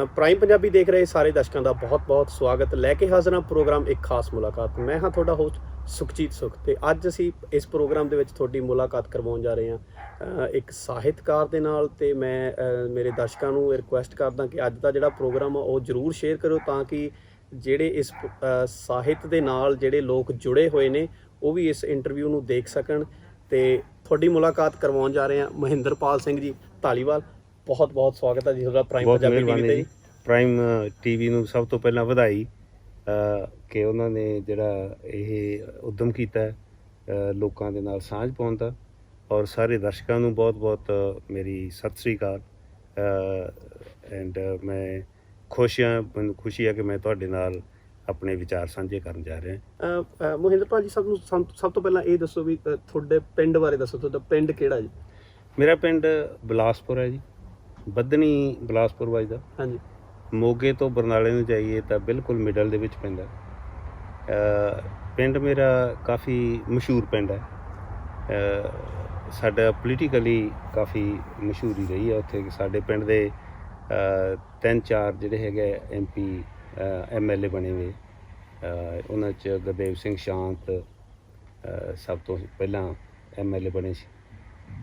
Prime Punjabi ਦੇਖ ਰਹੇ ਸਾਰੇ ਦਰਸ਼ਕਾਂ ਦਾ ਬਹੁਤ-ਬਹੁਤ ਸਵਾਗਤ। ਲੈ ਕੇ ਹਾਜ਼ਰ ਹਾਂ ਪ੍ਰੋਗਰਾਮ ਇੱਕ ਖਾਸ ਮੁਲਾਕਾਤ। ਮੈਂ ਹਾਂ ਤੁਹਾਡਾ ਹੋਸਟ ਸੁਖਜੀਤ ਸੁਖ ਤੇ ਅੱਜ ਅਸੀਂ ਇਸ ਪ੍ਰੋਗਰਾਮ ਦੇ ਵਿੱਚ ਤੁਹਾਡੀ ਮੁਲਾਕਾਤ ਕਰਵਾਉਣ ਜਾ ਰਹੇ ਹਾਂ ਇੱਕ ਸਾਹਿਤਕਾਰ ਦੇ ਨਾਲ। ਤੇ ਮੈਂ ਮੇਰੇ ਦਰਸ਼ਕਾਂ ਨੂੰ ਰਿਕੁਐਸਟ ਕਰਦਾ ਕਿ ਅੱਜ ਦਾ ਜਿਹੜਾ ਪ੍ਰੋਗਰਾਮ ਆ ਉਹ ਜ਼ਰੂਰ ਸ਼ੇਅਰ ਕਰੋ ਤਾਂ ਕਿ ਜਿਹੜੇ ਇਸ ਸਾਹਿਤ ਦੇ ਨਾਲ ਜਿਹੜੇ ਲੋਕ ਜੁੜੇ ਹੋਏ ਨੇ ਉਹ ਵੀ ਇਸ ਇੰਟਰਵਿਊ ਨੂੰ ਦੇਖ ਸਕਣ। ਤੇ ਤੁਹਾਡੀ ਮੁਲਾਕਾਤ ਕਰਵਾਉਣ ਜਾ ਰਹੇ ਹਾਂ ਮਹਿੰਦਰਪਾਲ ਸਿੰਘ ਜੀ ਧਾਲੀਵਾਲ। ਬਹੁਤ ਬਹੁਤ ਸਵਾਗਤ ਹੈ ਜੀ ਤੁਹਾਡਾ ਪ੍ਰਾਈਮ ਪੰਜਾਬੀ ਟੀਵੀ ਤੇ। ਪ੍ਰਾਈਮ ਟੀਵੀ ਨੂੰ ਸਭ ਤੋਂ ਪਹਿਲਾਂ ਵਧਾਈ ਕਿ ਉਹਨਾਂ ਨੇ ਜਿਹੜਾ ਇਹ ਉਦਮ ਕੀਤਾ ਲੋਕਾਂ ਦੇ ਨਾਲ ਸਾਂਝ ਪਾਉਣ ਦਾ। ਔਰ ਸਾਰੇ ਦਰਸ਼ਕਾਂ ਨੂੰ ਬਹੁਤ ਬਹੁਤ ਮੇਰੀ ਸਤਿ ਸ੍ਰੀ ਅਕਾਲ। ਐਂਡ ਮੈਂ ਮੈਨੂੰ ਖੁਸ਼ੀ ਹੈ ਕਿ ਮੈਂ ਤੁਹਾਡੇ ਨਾਲ ਆਪਣੇ ਵਿਚਾਰ ਸਾਂਝੇ ਕਰਨ ਜਾ ਰਿਹਾ। ਮਹਿੰਦਰਪਾਲ ਜੀ ਸਭ ਤੋਂ ਪਹਿਲਾਂ ਇਹ ਦੱਸੋ ਵੀ ਤੁਹਾਡੇ ਪਿੰਡ ਬਾਰੇ ਦੱਸੋ। ਤੁਹਾਡਾ ਪਿੰਡ ਕਿਹੜਾ ਜੀ? ਮੇਰਾ ਪਿੰਡ ਬਿਲਾਸਪੁਰ ਹੈ ਜੀ, ਬੱਧਨੀ ਬਿਲਾਸਪੁਰ ਵੱਜਦਾ। ਹਾਂਜੀ। ਮੋਗੇ ਤੋਂ ਬਰਨਾਲੇ ਨੂੰ ਜਾਈਏ ਤਾਂ ਬਿਲਕੁਲ ਮਿਡਲ ਦੇ ਵਿੱਚ ਪੈਂਦਾ। ਪਿੰਡ ਮੇਰਾ ਕਾਫੀ ਮਸ਼ਹੂਰ ਪਿੰਡ ਹੈ। ਸਾਡਾ ਪੋਲੀਟੀਕਲੀ ਕਾਫੀ ਮਸ਼ਹੂਰੀ ਰਹੀ ਹੈ ਉੱਥੇ। ਸਾਡੇ ਪਿੰਡ ਦੇ 3-4 ਜਿਹੜੇ ਹੈਗੇ MP MLA ਬਣੇ ਹੋਏ। ਉਹਨਾਂ 'ਚ ਗੁਰਦੇਵ ਸਿੰਘ ਸ਼ਾਂਤ ਸਭ ਤੋਂ ਪਹਿਲਾਂ MLA ਬਣੇ ਸੀ।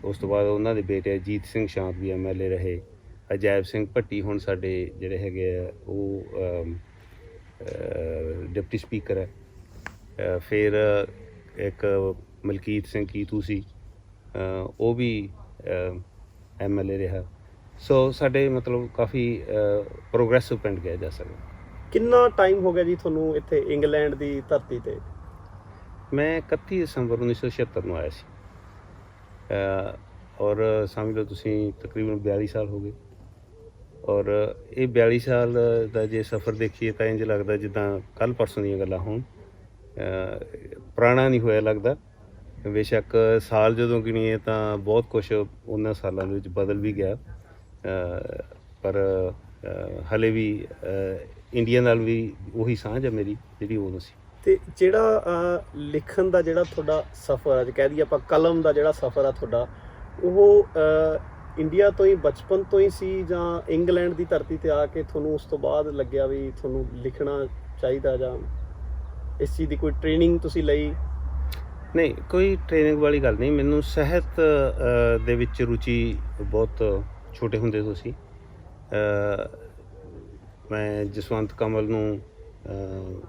ਉਸ ਤੋਂ ਬਾਅਦ ਉਹਨਾਂ ਦੇ ਬੇਟੇ ਅਜੀਤ ਸਿੰਘ ਸ਼ਾਂਤ ਵੀ MLA ਰਹੇ। ਅਜੈਬ ਸਿੰਘ ਭੱਟੀ ਹੁਣ ਸਾਡੇ ਜਿਹੜੇ ਹੈਗੇ ਆ ਉਹ ਡਿਪਟੀ ਸਪੀਕਰ ਹੈ। ਫਿਰ ਇੱਕ ਮਲਕੀਤ ਸਿੰਘ ਕੀਤੂ ਸੀ, ਉਹ ਵੀ MLA ਰਿਹਾ। ਸੋ ਸਾਡੇ ਮਤਲਬ ਕਾਫੀ ਪ੍ਰੋਗਰੈਸਿਵ ਪਿੰਡ ਕਿਹਾ ਜਾ ਸਕਦਾ। ਕਿੰਨਾ ਟਾਈਮ ਹੋ ਗਿਆ ਜੀ ਤੁਹਾਨੂੰ ਇੱਥੇ ਇੰਗਲੈਂਡ ਦੀ ਧਰਤੀ 'ਤੇ? ਮੈਂ 31 ਦਸੰਬਰ 1976 ਨੂੰ ਆਇਆ ਸੀ। ਔਰ ਸਮਝ ਲਓ ਤੁਸੀਂ ਤਕਰੀਬਨ 42 ਸਾਲ ਹੋ ਗਏ। ਔਰ ਇਹ 42 ਸਾਲ ਦਾ ਜੇ ਸਫ਼ਰ ਦੇਖੀਏ ਤਾਂ ਇੰਝ ਲੱਗਦਾ ਜਿੱਦਾਂ ਕੱਲ੍ਹ ਪਰਸੋਂ ਦੀਆਂ ਗੱਲਾਂ ਹੋਣ। ਪੁਰਾਣਾ ਨਹੀਂ ਹੋਇਆ ਲੱਗਦਾ। ਬੇਸ਼ੱਕ ਸਾਲ ਜਦੋਂ ਗਿਣੀਏ ਤਾਂ ਬਹੁਤ ਕੁਛ ਉਹਨਾਂ ਸਾਲਾਂ ਦੇ ਵਿੱਚ ਬਦਲ ਵੀ ਗਿਆ, ਪਰ ਹਾਲੇ ਵੀ ਇੰਡੀਆ ਨਾਲ ਵੀ ਉਹੀ ਸਾਂਝ ਹੈ ਮੇਰੀ ਜਿਹੜੀ ਉਦੋਂ ਸੀ। ਅਤੇ ਜਿਹੜਾ ਲਿਖਣ ਦਾ ਜਿਹੜਾ ਤੁਹਾਡਾ ਸਫ਼ਰ ਅੱਜ ਕਹਿ ਦਈਏ ਆਪਾਂ ਕਲਮ ਦਾ ਜਿਹੜਾ ਸਫ਼ਰ ਆ ਤੁਹਾਡਾ, ਉਹ ਇੰਡੀਆ ਤੋਂ ਹੀ ਬਚਪਨ ਤੋਂ ਹੀ ਸੀ ਜਾਂ ਇੰਗਲੈਂਡ ਦੀ ਧਰਤੀ 'ਤੇ ਆ ਕੇ ਤੁਹਾਨੂੰ ਉਸ ਤੋਂ ਬਾਅਦ ਲੱਗਿਆ ਵੀ ਤੁਹਾਨੂੰ ਲਿਖਣਾ ਚਾਹੀਦਾ, ਜਾਂ ਇਸ ਚੀਜ਼ ਦੀ ਕੋਈ ਟ੍ਰੇਨਿੰਗ ਤੁਸੀਂ ਲਈ? ਨਹੀਂ, ਕੋਈ ਟ੍ਰੇਨਿੰਗ ਵਾਲੀ ਗੱਲ ਨਹੀਂ। ਮੈਨੂੰ ਸਾਹਿਤ ਦੇ ਵਿੱਚ ਰੁਚੀ ਬਹੁਤ ਛੋਟੇ ਹੁੰਦੇ ਤੋਂ ਸੀ। ਮੈਂ ਜਸਵੰਤ ਕਮਲ ਨੂੰ,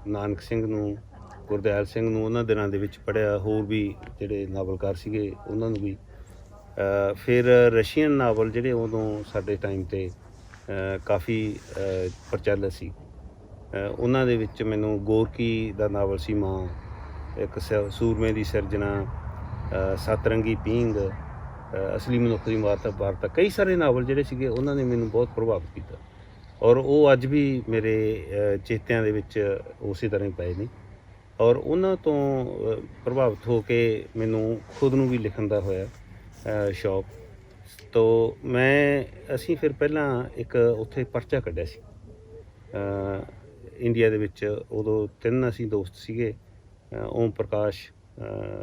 ਨਾਨਕ ਸਿੰਘ ਨੂੰ, ਗੁਰਦਿਆਲ ਸਿੰਘ ਨੂੰ ਉਹਨਾਂ ਦਿਨਾਂ ਦੇ ਵਿੱਚ ਪੜ੍ਹਿਆ। ਹੋਰ ਵੀ ਜਿਹੜੇ ਨਾਵਲਕਾਰ ਸੀਗੇ ਉਹਨਾਂ ਨੂੰ ਵੀ। ਫਿਰ ਰਸ਼ੀਅਨ ਨਾਵਲ ਜਿਹੜੇ ਉਦੋਂ ਸਾਡੇ ਟਾਈਮ 'ਤੇ ਕਾਫੀ ਪ੍ਰਚਲਿਤ ਸੀ, ਉਹਨਾਂ ਦੇ ਵਿੱਚ ਮੈਨੂੰ ਗੋਰਕੀ ਦਾ ਨਾਵਲ ਸੀ ਮਾਂ, ਇੱਕ ਸੂਰਮੇ ਦੀ ਸਿਰਜਣਾ, ਸਤਰੰਗੀ ਪੀਂਘ, ਅਸਲੀ ਮਨੁੱਖ ਦੀ ਵਾਰਤਾ, ਕਈ ਸਾਰੇ ਨਾਵਲ ਜਿਹੜੇ ਸੀਗੇ ਉਹਨਾਂ ਨੇ ਮੈਨੂੰ ਬਹੁਤ ਪ੍ਰਭਾਵਿਤ ਕੀਤਾ। ਔਰ ਉਹ ਅੱਜ ਵੀ ਮੇਰੇ ਚੇਤਿਆਂ ਦੇ ਵਿੱਚ ਉਸੇ ਤਰ੍ਹਾਂ ਹੀ ਪਏ ਨੇ। ਔਰ ਉਹਨਾਂ ਤੋਂ ਪ੍ਰਭਾਵਿਤ ਹੋ ਕੇ ਮੈਨੂੰ ਖੁਦ ਨੂੰ ਵੀ ਲਿਖਣ ਦਾ ਹੋਇਆ ਸ਼ੌਕ। ਅਸੀਂ ਫਿਰ ਪਹਿਲਾਂ ਇੱਕ ਉੱਥੇ ਪਰਚਾ ਕੱਢਿਆ ਸੀ ਇੰਡੀਆ ਦੇ ਵਿੱਚ। ਉਦੋਂ 3 ਅਸੀਂ ਦੋਸਤ ਸੀਗੇ, ਓਮ ਪ੍ਰਕਾਸ਼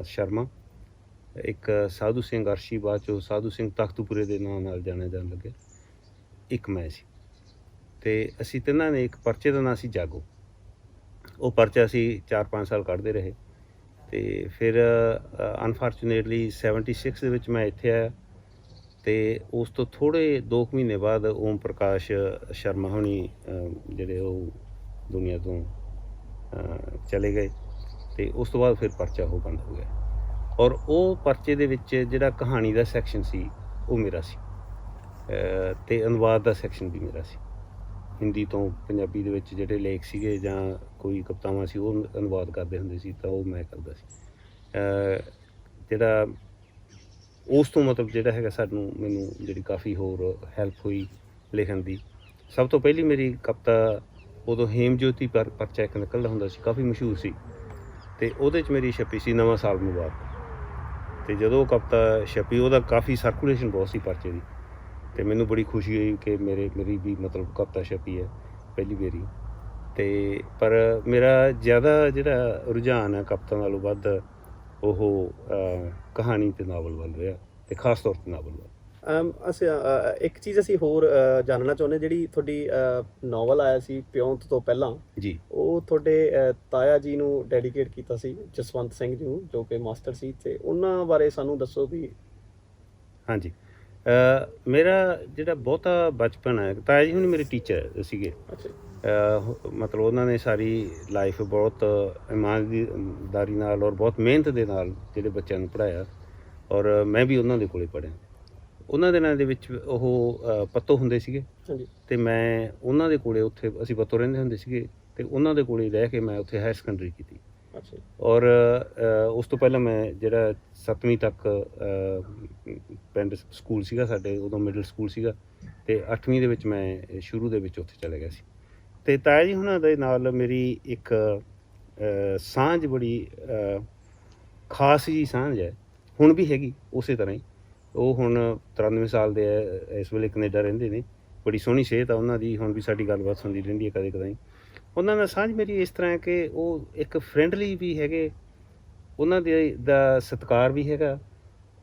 ਸ਼ਰਮਾ, ਇੱਕ ਸਾਧੂ ਸਿੰਘ ਅਰਸ਼ੀ, ਬਾਅਦ 'ਚੋਂ ਸਾਧੂ ਸਿੰਘ ਤਖਤੂਪੁਰੇ ਦੇ ਨਾਂ ਨਾਲ ਜਾਣਿਆ ਜਾਣ ਲੱਗਿਆ, ਇੱਕ ਮੈਂ ਸੀ। ਅਤੇ ਅਸੀਂ ਤਿੰਨਾਂ ਨੇ ਇੱਕ ਪਰਚੇ ਦਾ ਨਾਂ ਸੀ ਜਾਗੋ। ਉਹ ਪਰਚਾ ਅਸੀਂ 4-5 ਸਾਲ ਕੱਢਦੇ ਰਹੇ। ਅਤੇ ਫਿਰ ਅਨਫਾਰਚੂਨੇਟਲੀ 76 ਦੇ ਵਿੱਚ ਮੈਂ ਇੱਥੇ ਆਇਆ। ਅਤੇ ਉਸ ਤੋਂ ਥੋੜ੍ਹੇ 2 ਮਹੀਨੇ ਬਾਅਦ ਓਮ ਪ੍ਰਕਾਸ਼ ਸ਼ਰਮਾ ਹੋਣੀ ਜਿਹੜੇ ਉਹ ਦੁਨੀਆ ਤੋਂ ਚਲੇ ਗਏ। ਅਤੇ ਉਸ ਤੋਂ ਬਾਅਦ ਫਿਰ ਪਰਚਾ ਉਹ ਬੰਦ ਹੋ ਗਿਆ। ਔਰ ਉਹ ਪਰਚੇ ਦੇ ਵਿੱਚ ਜਿਹੜਾ ਕਹਾਣੀ ਦਾ ਸੈਕਸ਼ਨ ਸੀ ਉਹ ਮੇਰਾ ਸੀ, ਅਤੇ ਅਨੁਵਾਦ ਦਾ ਸੈਕਸ਼ਨ ਵੀ ਮੇਰਾ ਸੀ। ਹਿੰਦੀ ਤੋਂ ਪੰਜਾਬੀ ਦੇ ਵਿੱਚ ਜਿਹੜੇ ਲੇਖ ਸੀਗੇ ਜਾਂ ਕੋਈ ਕਵਿਤਾਵਾਂ ਸੀ ਉਹ ਅਨੁਵਾਦ ਕਰਦੇ ਹੁੰਦੇ ਸੀ ਤਾਂ ਉਹ ਮੈਂ ਕਰਦਾ ਸੀ। ਜਿਹੜਾ ਉਸ ਤੋਂ ਮਤਲਬ ਜਿਹੜਾ ਹੈਗਾ ਮੈਨੂੰ ਜਿਹੜੀ ਕਾਫੀ ਹੋਰ ਹੈਲਪ ਹੋਈ ਲਿਖਣ ਦੀ। ਸਭ ਤੋਂ ਪਹਿਲੀ ਮੇਰੀ ਕਵਿਤਾ ਉਦੋਂ ਹੇਮਜੋਤੀ ਪਰਚਾ ਇੱਕ ਨਿਕਲਦਾ ਹੁੰਦਾ ਸੀ, ਕਾਫੀ ਮਸ਼ਹੂਰ ਸੀ, ਅਤੇ ਉਹਦੇ 'ਚ ਮੇਰੀ ਛਪੀ ਸੀ ਨਵਾਂ ਸਾਲ ਮੁਬਾਰਕ। ਅਤੇ ਜਦੋਂ ਉਹ ਕਵਿਤਾ ਛਪੀ ਉਹਦਾ ਕਾਫੀ ਸਰਕੂਲੇਸ਼ਨ ਬਹੁਤ ਸੀ ਪਰਚੇ ਦੀ, ਅਤੇ ਮੈਨੂੰ ਬੜੀ ਖੁਸ਼ੀ ਹੋਈ ਕਿ ਮੇਰੀ ਵੀ ਮਤਲਬ ਕਵਿਤਾ ਛਪੀ ਹੈ ਪਹਿਲੀ ਵਾਰੀ। ਅਤੇ ਪਰ ਮੇਰਾ ਜ਼ਿਆਦਾ ਜਿਹੜਾ ਰੁਝਾਨ ਹੈ ਕਵਿਤਾ ਨਾਲੋਂ ਵੱਧ ਉਹ ਕਹਾਣੀ ਅਤੇ ਨਾਵਲ ਵੱਲ ਰਿਹਾ, ਅਤੇ ਖਾਸ ਤੌਰ 'ਤੇ ਨਾਵਲ ਵੱਲ। ਅਸੀਂ ਇੱਕ ਚੀਜ਼ ਅਸੀਂ ਹੋਰ ਜਾਣਨਾ ਚਾਹੁੰਦੇ, ਜਿਹੜੀ ਤੁਹਾਡੀ ਨਾਵਲ ਆਇਆ ਸੀ ਪਿਉਂਤ ਤੋਂ ਪਹਿਲਾਂ, ਜੀ ਉਹ ਤੁਹਾਡੇ ਤਾਇਆ ਜੀ ਨੂੰ ਡੈਡੀਕੇਟ ਕੀਤਾ ਸੀ, ਜਸਵੰਤ ਸਿੰਘ ਜੀ ਨੂੰ, ਜੋ ਕਿ ਮਾਸਟਰ ਸੀ, ਤੇ ਉਹਨਾਂ ਬਾਰੇ ਸਾਨੂੰ ਦੱਸੋ ਵੀ। ਹਾਂਜੀ। ਮੇਰਾ ਜਿਹੜਾ ਬਹੁਤਾ ਬਚਪਨ ਹੈ, ਤਾਇਆ ਜੀ ਹੁਣ ਮੇਰੇ ਟੀਚਰ ਸੀਗੇ। ਅੱਛਾ ਜੀ। ਮਤਲਬ ਉਹਨਾਂ ਨੇ ਸਾਰੀ ਲਾਈਫ ਬਹੁਤ ਇਮਾਨਦਾਰੀ ਨਾਲ ਔਰ ਬਹੁਤ ਮਿਹਨਤ ਦੇ ਨਾਲ ਜਿਹੜੇ ਬੱਚਿਆਂ ਨੂੰ ਪੜ੍ਹਾਇਆ, ਔਰ ਮੈਂ ਵੀ ਉਹਨਾਂ ਦੇ ਕੋਲੇ ਪੜ੍ਹਿਆ। ਉਹਨਾਂ ਦਿਨਾਂ ਦੇ ਵਿੱਚ ਉਹ ਪੱਤੋ ਹੁੰਦੇ ਸੀਗੇ, ਹਾਂਜੀ। ਅਤੇ ਮੈਂ ਉਹਨਾਂ ਦੇ ਕੋਲੇ, ਉੱਥੇ ਅਸੀਂ ਪੱਤੋ ਰਹਿੰਦੇ ਹੁੰਦੇ ਸੀਗੇ, ਅਤੇ ਉਹਨਾਂ ਦੇ ਕੋਲੇ ਰਹਿ ਕੇ ਮੈਂ ਉੱਥੇ ਹਾਇਰ ਸੈਕੰਡਰੀ ਕੀਤੀ। ਅੱਛਾ ਜੀ। ਔਰ ਉਸ ਤੋਂ ਪਹਿਲਾਂ ਮੈਂ ਜਿਹੜਾ 7ਵੀਂ ਤੱਕ ਪਿੰਡ ਸਕੂਲ ਸੀਗਾ ਸਾਡੇ, ਉਦੋਂ ਮਿਡਲ ਸਕੂਲ ਸੀਗਾ, ਅਤੇ 8ਵੀਂ ਦੇ ਵਿੱਚ ਮੈਂ ਸ਼ੁਰੂ ਦੇ ਵਿੱਚ ਉੱਥੇ ਚਲੇ ਗਿਆ ਸੀ। ਅਤੇ ਤਾਇਆ ਜੀ ਹੁਣਾਂ ਦੇ ਨਾਲ ਮੇਰੀ ਇੱਕ ਸਾਂਝ ਬੜੀ ਖਾਸ ਜੀ ਸਾਂਝ ਹੈ, ਹੁਣ ਵੀ ਹੈਗੀ ਉਸੇ ਤਰ੍ਹਾਂ ਹੀ। ਉਹ ਹੁਣ 93 ਸਾਲ ਦੇ ਹੈ, ਇਸ ਵੇਲੇ ਕੈਨੇਡਾ ਰਹਿੰਦੇ ਨੇ। ਬੜੀ ਸੋਹਣੀ ਸਿਹਤ ਆ ਉਹਨਾਂ ਦੀ, ਹੁਣ ਵੀ ਸਾਡੀ ਗੱਲਬਾਤ ਹੁੰਦੀ ਰਹਿੰਦੀ ਹੈ ਕਦੇ ਕਦਾਈ। ਉਹਨਾਂ ਨਾਲ ਸਾਂਝ ਮੇਰੀ ਇਸ ਤਰ੍ਹਾਂ ਹੈ ਕਿ ਉਹ ਇੱਕ ਫਰੈਂਡਲੀ ਵੀ ਹੈਗੇ, ਉਹਨਾਂ ਦੇ ਦਾ ਸਤਿਕਾਰ ਵੀ ਹੈਗਾ।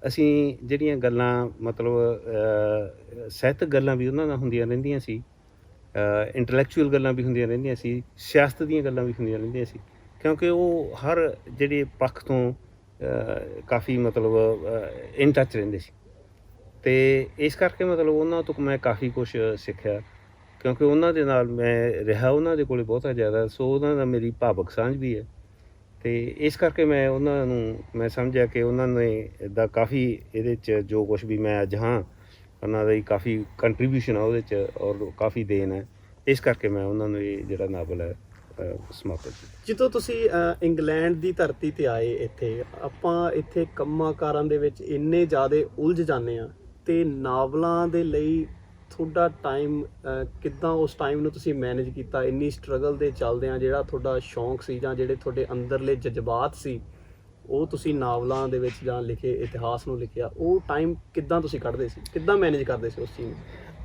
ਅਸੀਂ ਜਿਹੜੀਆਂ ਗੱਲਾਂ ਮਤਲਬ ਸਾਹਿਤਕ ਗੱਲਾਂ ਵੀ ਉਹਨਾਂ ਨਾਲ ਹੁੰਦੀਆਂ ਰਹਿੰਦੀਆਂ ਸੀ, ਇੰਟਲੈਕਚੁਅਲ ਗੱਲਾਂ ਵੀ ਹੁੰਦੀਆਂ ਰਹਿੰਦੀਆਂ ਸੀ, ਸਿਆਸਤ ਦੀਆਂ ਗੱਲਾਂ ਵੀ ਹੁੰਦੀਆਂ ਰਹਿੰਦੀਆਂ ਸੀ, ਕਿਉਂਕਿ ਉਹ ਹਰ ਜਿਹੜੇ ਪੱਖ ਤੋਂ ਕਾਫੀ ਮਤਲਬ ਇਨ ਟੱਚ ਰਹਿੰਦੇ ਸੀ। ਅਤੇ ਇਸ ਕਰਕੇ ਮਤਲਬ ਉਹਨਾਂ ਤੋਂ ਮੈਂ ਕਾਫੀ ਕੁਛ ਸਿੱਖਿਆ, ਕਿਉਂਕਿ ਉਹਨਾਂ ਦੇ ਨਾਲ ਮੈਂ ਰਿਹਾ ਉਹਨਾਂ ਦੇ ਕੋਲ ਬਹੁਤਾ ਜ਼ਿਆਦਾ। ਸੋ ਉਹਨਾਂ ਦਾ ਮੇਰੀ ਭਾਵਕ ਸਾਂਝ ਵੀ ਹੈ, ਅਤੇ ਇਸ ਕਰਕੇ ਮੈਂ ਉਹਨਾਂ ਨੂੰ ਮੈਂ ਸਮਝਿਆ ਕਿ ਉਹਨਾਂ ਨੇ ਦਾ ਕਾਫੀ ਇਹਦੇ 'ਚ ਜੋ ਕੁਛ ਵੀ ਮੈਂ ਅੱਜ ਹਾਂ, ਉਹਨਾਂ ਦੀ ਕਾਫੀ ਕੰਟਰੀਬਿਊਸ਼ਨ ਆ ਉਹਦੇ 'ਚ, ਔਰ ਕਾਫੀ ਦੇਣ ਹੈ। ਇਸ ਕਰਕੇ ਮੈਂ ਉਹਨਾਂ ਨੂੰ ਇਹ ਜਿਹੜਾ ਨਾਵਲ ਹੈ ਸਮਰਪਿਤ ਕੀਤਾ। ਜਦੋਂ ਤੁਸੀਂ ਇੰਗਲੈਂਡ ਦੀ ਧਰਤੀ ਤੇ ਆਏ, ਇੱਥੇ ਆਪਾਂ ਇੱਥੇ ਕੰਮਾਂ ਕਾਰਾਂ ਦੇ ਵਿੱਚ ਇੰਨੇ ਜ਼ਿਆਦਾ ਉਲਝ ਜਾਂਦੇ ਹਾਂ, ਅਤੇ ਨਾਵਲਾਂ ਦੇ ਲਈ ਤੁਹਾਡਾ ਟਾਈਮ ਕਿੱਦਾਂ, ਉਸ ਟਾਈਮ ਨੂੰ ਤੁਸੀਂ ਮੈਨੇਜ ਕੀਤਾ? ਇੰਨੀ ਸਟਰਗਲ ਦੇ ਚੱਲਦਿਆਂ ਜਿਹੜਾ ਤੁਹਾਡਾ ਸ਼ੌਂਕ ਸੀ, ਜਾਂ ਜਿਹੜੇ ਤੁਹਾਡੇ ਅੰਦਰਲੇ ਜਜ਼ਬਾਤ ਸੀ, ਉਹ ਤੁਸੀਂ ਨਾਵਲਾਂ ਦੇ ਵਿੱਚ ਜਾਂ ਲਿਖੇ ਇਤਿਹਾਸ ਨੂੰ ਲਿਖਿਆ, ਉਹ ਟਾਈਮ ਕਿੱਦਾਂ ਤੁਸੀਂ ਕੱਢਦੇ ਸੀ, ਕਿੱਦਾਂ ਮੈਨੇਜ ਕਰਦੇ ਸੀ ਉਸ ਚੀਜ਼ ਨੂੰ?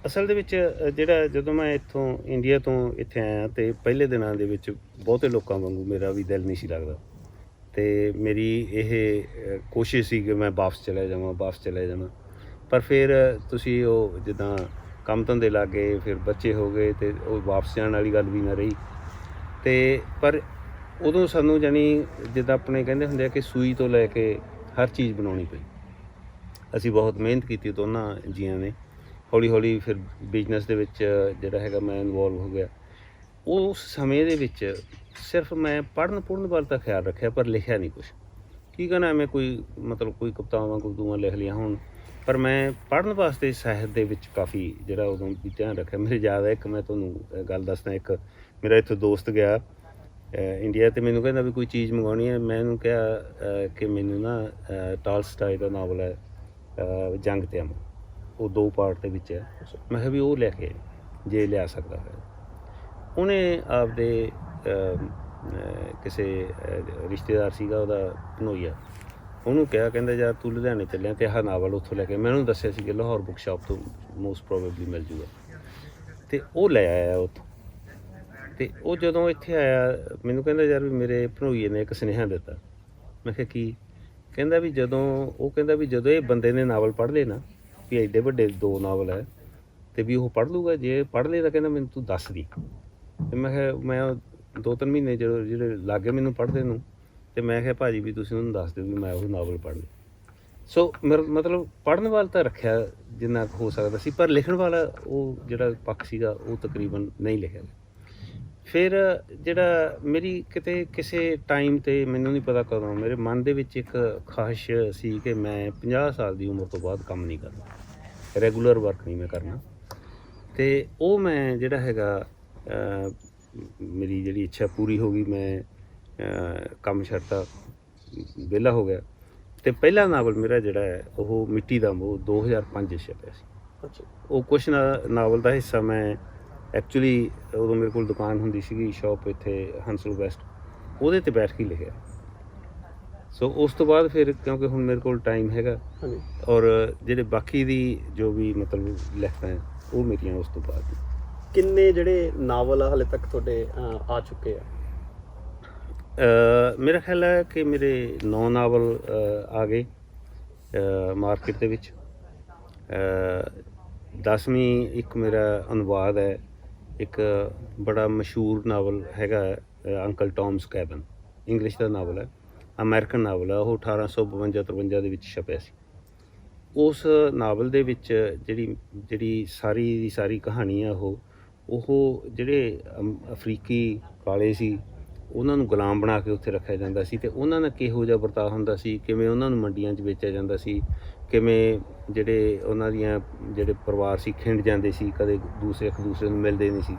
ਅਸਲ ਦੇ ਵਿੱਚ ਜਿਹੜਾ ਜਦੋਂ ਮੈਂ ਇੱਥੋਂ ਇੰਡੀਆ ਤੋਂ ਇੱਥੇ ਆਇਆ, ਅਤੇ ਪਹਿਲੇ ਦਿਨਾਂ ਦੇ ਵਿੱਚ ਬਹੁਤੇ ਲੋਕਾਂ ਵਾਂਗੂ ਮੇਰਾ ਵੀ ਦਿਲ ਨਹੀਂ ਸੀ ਲੱਗਦਾ, ਅਤੇ ਮੇਰੀ ਇਹ ਕੋਸ਼ਿਸ਼ ਸੀ ਕਿ ਮੈਂ ਵਾਪਸ ਚਲਿਆ ਜਾਵਾਂ। ਪਰ ਫਿਰ ਤੁਸੀਂ ਉਹ ਜਿੱਦਾਂ ਕੰਮ ਧੰਦੇ ਲੱਗ ਗਏ, ਫਿਰ ਬੱਚੇ ਹੋ ਗਏ, ਅਤੇ ਉਹ ਵਾਪਸ ਜਾਣ ਵਾਲੀ ਗੱਲ ਵੀ ਨਾ ਰਹੀ। ਅਤੇ ਪਰ ਉਦੋਂ ਸਾਨੂੰ ਜਾਣੀ ਜਿੱਦਾਂ ਆਪਣੇ ਕਹਿੰਦੇ ਹੁੰਦੇ ਆ ਕਿ ਸੂਈ ਤੋਂ ਲੈ ਕੇ ਹਰ ਚੀਜ਼ ਬਣਾਉਣੀ ਪਈ। ਅਸੀਂ ਬਹੁਤ ਮਿਹਨਤ ਕੀਤੀ ਦੋਨਾਂ ਜੀਆਂ ਨੇ। ਹੌਲੀ ਹੌਲੀ ਫਿਰ ਬਿਜ਼ਨਸ ਦੇ ਵਿੱਚ ਜਿਹੜਾ ਹੈਗਾ ਮੈਂ ਇਨਵੋਲਵ ਹੋ ਗਿਆ। ਉਸ ਸਮੇਂ ਦੇ ਵਿੱਚ ਸਿਰਫ ਮੈਂ ਪੜ੍ਹਨ ਵੱਲ ਤਾਂ ਖਿਆਲ ਰੱਖਿਆ, ਪਰ ਲਿਖਿਆ ਨਹੀਂ ਕੁਛ। ਕੀ ਕਹਿਣਾ, ਮੈਂ ਕੋਈ ਮਤਲਬ ਕੋਈ ਕਵਿਤਾਵਾਂ ਗੁਰਦੂਆਂ ਲਿਖ ਲਈਆਂ ਹੋਣ, ਪਰ ਮੈਂ ਪੜ੍ਹਨ ਵਾਸਤੇ ਸਾਹਿਤ ਦੇ ਵਿੱਚ ਕਾਫੀ ਜਿਹੜਾ ਉਦੋਂ ਵੀ ਧਿਆਨ ਰੱਖਿਆ। ਮੇਰੇ ਯਾਦ ਹੈ, ਇੱਕ ਮੈਂ ਤੁਹਾਨੂੰ ਗੱਲ ਦੱਸਦਾ, ਇੱਕ ਮੇਰਾ ਇੱਥੋਂ ਦੋਸਤ ਗਿਆ ਇੰਡੀਆ, ਅਤੇ ਮੈਨੂੰ ਕਹਿੰਦਾ ਵੀ ਕੋਈ ਚੀਜ਼ ਮੰਗਵਾਉਣੀ ਹੈ। ਮੈਂ ਉਹਨੂੰ ਕਿਹਾ ਕਿ ਮੈਨੂੰ ਨਾ ਟਾਲਸਟਾਏ ਦਾ ਨਾਵਲ ਹੈ ਜੰਗ ਤੇ ਅਮਨ, ਉਹ 2 ਪਾਰਟ ਦੇ ਵਿੱਚ ਹੈ। ਮੈਂ ਕਿਹਾ ਵੀ ਉਹ ਲੈ ਕੇ ਜੇ ਲਿਆ ਸਕਦਾ ਹੈ। ਉਹਨੇ ਆਪਦੇ ਕਿਸੇ ਰਿਸ਼ਤੇਦਾਰ ਸੀਗਾ ਉਹਦਾ ਭਨੋਈਆ, ਉਹਨੂੰ ਕਿਹਾ, ਕਹਿੰਦਾ ਯਾਰ ਤੂੰ ਲੁਧਿਆਣੇ ਚੱਲਿਆ ਅਤੇ ਆਹ ਨਾਵਲ ਉੱਥੋਂ ਲੈ ਕੇ, ਮੈਂ ਉਹਨੂੰ ਦੱਸਿਆ ਸੀ ਕਿ ਲਾਹੌਰ ਬੁੱਕ ਸ਼ਾਪ ਤੋਂ ਮੋਸਟ ਪ੍ਰੋਬੇਬਲੀ ਮਿਲ ਜੂਗਾ, ਅਤੇ ਉਹ ਲੈ ਆਇਆ ਉੱਥੋਂ। ਅਤੇ ਉਹ ਜਦੋਂ ਇੱਥੇ ਆਇਆ ਮੈਨੂੰ ਕਹਿੰਦਾ ਯਾਰ ਵੀ ਮੇਰੇ ਭਣੋਈਏ ਨੇ ਇੱਕ ਸੁਨੇਹਾ ਦਿੱਤਾ। ਮੈਂ ਕਿਹਾ ਕੀ? ਕਹਿੰਦਾ ਵੀ ਜਦੋਂ ਇਹ ਬੰਦੇ ਨੇ ਨਾਵਲ ਪੜ੍ਹ ਲਏ ਨਾ, ਵੀ ਐਡੇ ਵੱਡੇ 2 ਨਾਵਲ ਹੈ, ਅਤੇ ਵੀ ਉਹ ਪੜ੍ਹ ਲੂਗਾ, ਜੇ ਪੜ੍ਹ ਲਏ ਤਾਂ ਕਹਿੰਦਾ ਮੈਨੂੰ ਤੂੰ ਦੱਸ ਦੀ। ਅਤੇ ਮੈਂ ਕਿਹਾ ਮੈਂ 2-3 ਮਹੀਨੇ ਜਿਹੜੇ ਲੱਗ ਗਏ ਮੈਨੂੰ ਪੜ੍ਹਦੇ ਨੂੰ, ਅਤੇ ਮੈਂ ਕਿਹਾ ਭਾਜੀ ਵੀ ਤੁਸੀਂ ਉਹਨੂੰ ਦੱਸ ਦਿਓ ਵੀ ਮੈਂ ਉਹ ਨਾਵਲ ਪੜ੍ਹ ਲਏ। ਸੋ ਮੇਰਾ ਮਤਲਬ ਪੜ੍ਹਨ ਵੱਲ ਤਾਂ ਰੱਖਿਆ ਜਿੰਨਾ ਕੁ ਹੋ ਸਕਦਾ ਸੀ, ਪਰ ਲਿਖਣ ਵਾਲਾ ਉਹ ਜਿਹੜਾ ਪੱਖ ਸੀਗਾ ਉਹ ਤਕਰੀਬਨ ਨਹੀਂ ਲਿਖਿਆ। ਫਿਰ ਜਿਹੜਾ ਮੇਰੀ ਕਿਤੇ ਕਿਸੇ ਟਾਈਮ 'ਤੇ ਮੈਨੂੰ ਨਹੀਂ ਪਤਾ ਕਦੋਂ ਮੇਰੇ ਮਨ ਦੇ ਵਿੱਚ ਇੱਕ ਖਾਹਿਸ਼ ਸੀ ਕਿ ਮੈਂ 50 ਸਾਲ ਦੀ ਉਮਰ ਤੋਂ ਬਾਅਦ ਕੰਮ ਨਹੀਂ ਕਰਨਾ, ਰੈਗੂਲਰ ਵਰਕ ਨਹੀਂ ਮੈਂ ਕਰਨਾ। ਅਤੇ ਉਹ ਮੈਂ ਜਿਹੜਾ ਹੈਗਾ ਮੇਰੀ ਜਿਹੜੀ ਇੱਛਾ ਪੂਰੀ ਹੋ ਗਈ। ਮੈਂ ਕੰਮ ਛੱਡਤਾ, ਵਿਹਲਾ ਹੋ ਗਿਆ, ਅਤੇ ਪਹਿਲਾ ਨਾਵਲ ਮੇਰਾ ਜਿਹੜਾ ਹੈ ਉਹ ਮਿੱਟੀ ਦਾ ਮੋਹ 2005 ਛਪਿਆ ਸੀ। ਅੱਛਾ। ਉਹ ਕੁਛ ਨਾਵਲ ਦਾ ਹਿੱਸਾ ਮੈਂ ਐਕਚੁਅਲੀ ਉਦੋਂ ਮੇਰੇ ਕੋਲ ਦੁਕਾਨ ਹੁੰਦੀ ਸੀਗੀ ਸ਼ੌਪ ਇੱਥੇ ਹੰਸਲ ਵੈਸਟ, ਉਹਦੇ 'ਤੇ ਬੈਠ ਕੇ ਲਿਖਿਆ। ਸੋ ਉਸ ਤੋਂ ਬਾਅਦ ਫਿਰ ਕਿਉਂਕਿ ਹੁਣ ਮੇਰੇ ਕੋਲ ਟਾਈਮ ਹੈਗਾ, ਔਰ ਜਿਹੜੇ ਬਾਕੀ ਦੀ ਜੋ ਵੀ ਮਤਲਬ ਲਿਖਤਾਂ ਹੈ ਉਹ ਮੇਰੀਆਂ ਉਸ ਤੋਂ ਬਾਅਦ। ਕਿੰਨੇ ਜਿਹੜੇ ਨਾਵਲ ਹਾਲੇ ਤੱਕ ਤੁਹਾਡੇ ਆ ਚੁੱਕੇ ਆ? ਮੇਰਾ ਖਿਆਲ ਹੈ ਕਿ ਮੇਰੇ 9 ਨਾਵਲ ਆ ਗਏ ਮਾਰਕੀਟ ਦੇ ਵਿੱਚ, 10ਵੀਂ ਇੱਕ ਮੇਰਾ ਅਨੁਵਾਦ ਹੈ, ਇੱਕ ਬੜਾ ਮਸ਼ਹੂਰ ਨਾਵਲ ਹੈਗਾ ਅੰਕਲ ਟੌਮਸ ਕੈਬਨ, ਇੰਗਲਿਸ਼ ਦਾ ਨਾਵਲ ਹੈ, ਅਮਰੀਕਨ ਨਾਵਲ ਹੈ, ਉਹ 1852-53 ਦੇ ਵਿੱਚ ਛਪਿਆ ਸੀ। ਉਸ ਨਾਵਲ ਦੇ ਵਿੱਚ ਜਿਹੜੀ ਸਾਰੀ ਦੀ ਸਾਰੀ ਕਹਾਣੀ ਆ ਉਹ ਜਿਹੜੇ ਅਫਰੀਕੀ ਕਾਲੇ ਸੀ ਉਹਨਾਂ ਨੂੰ ਗੁਲਾਮ ਬਣਾ ਕੇ ਉੱਥੇ ਰੱਖਿਆ ਜਾਂਦਾ ਸੀ, ਅਤੇ ਉਹਨਾਂ ਨਾਲ ਕਿਹੋ ਜਿਹਾ ਵਰਤਾਅ ਹੁੰਦਾ ਸੀ, ਕਿਵੇਂ ਉਹਨਾਂ ਨੂੰ ਮੰਡੀਆਂ 'ਚ ਵੇਚਿਆ ਜਾਂਦਾ ਸੀ, ਕਿਵੇਂ ਜਿਹੜੇ ਉਹਨਾਂ ਦੀਆਂ ਜਿਹੜੇ ਪਰਿਵਾਰ ਸੀ ਖਿੰਡ ਜਾਂਦੇ ਸੀ, ਕਦੇ ਇੱਕ ਦੂਸਰੇ ਨੂੰ ਮਿਲਦੇ ਨਹੀਂ ਸੀ।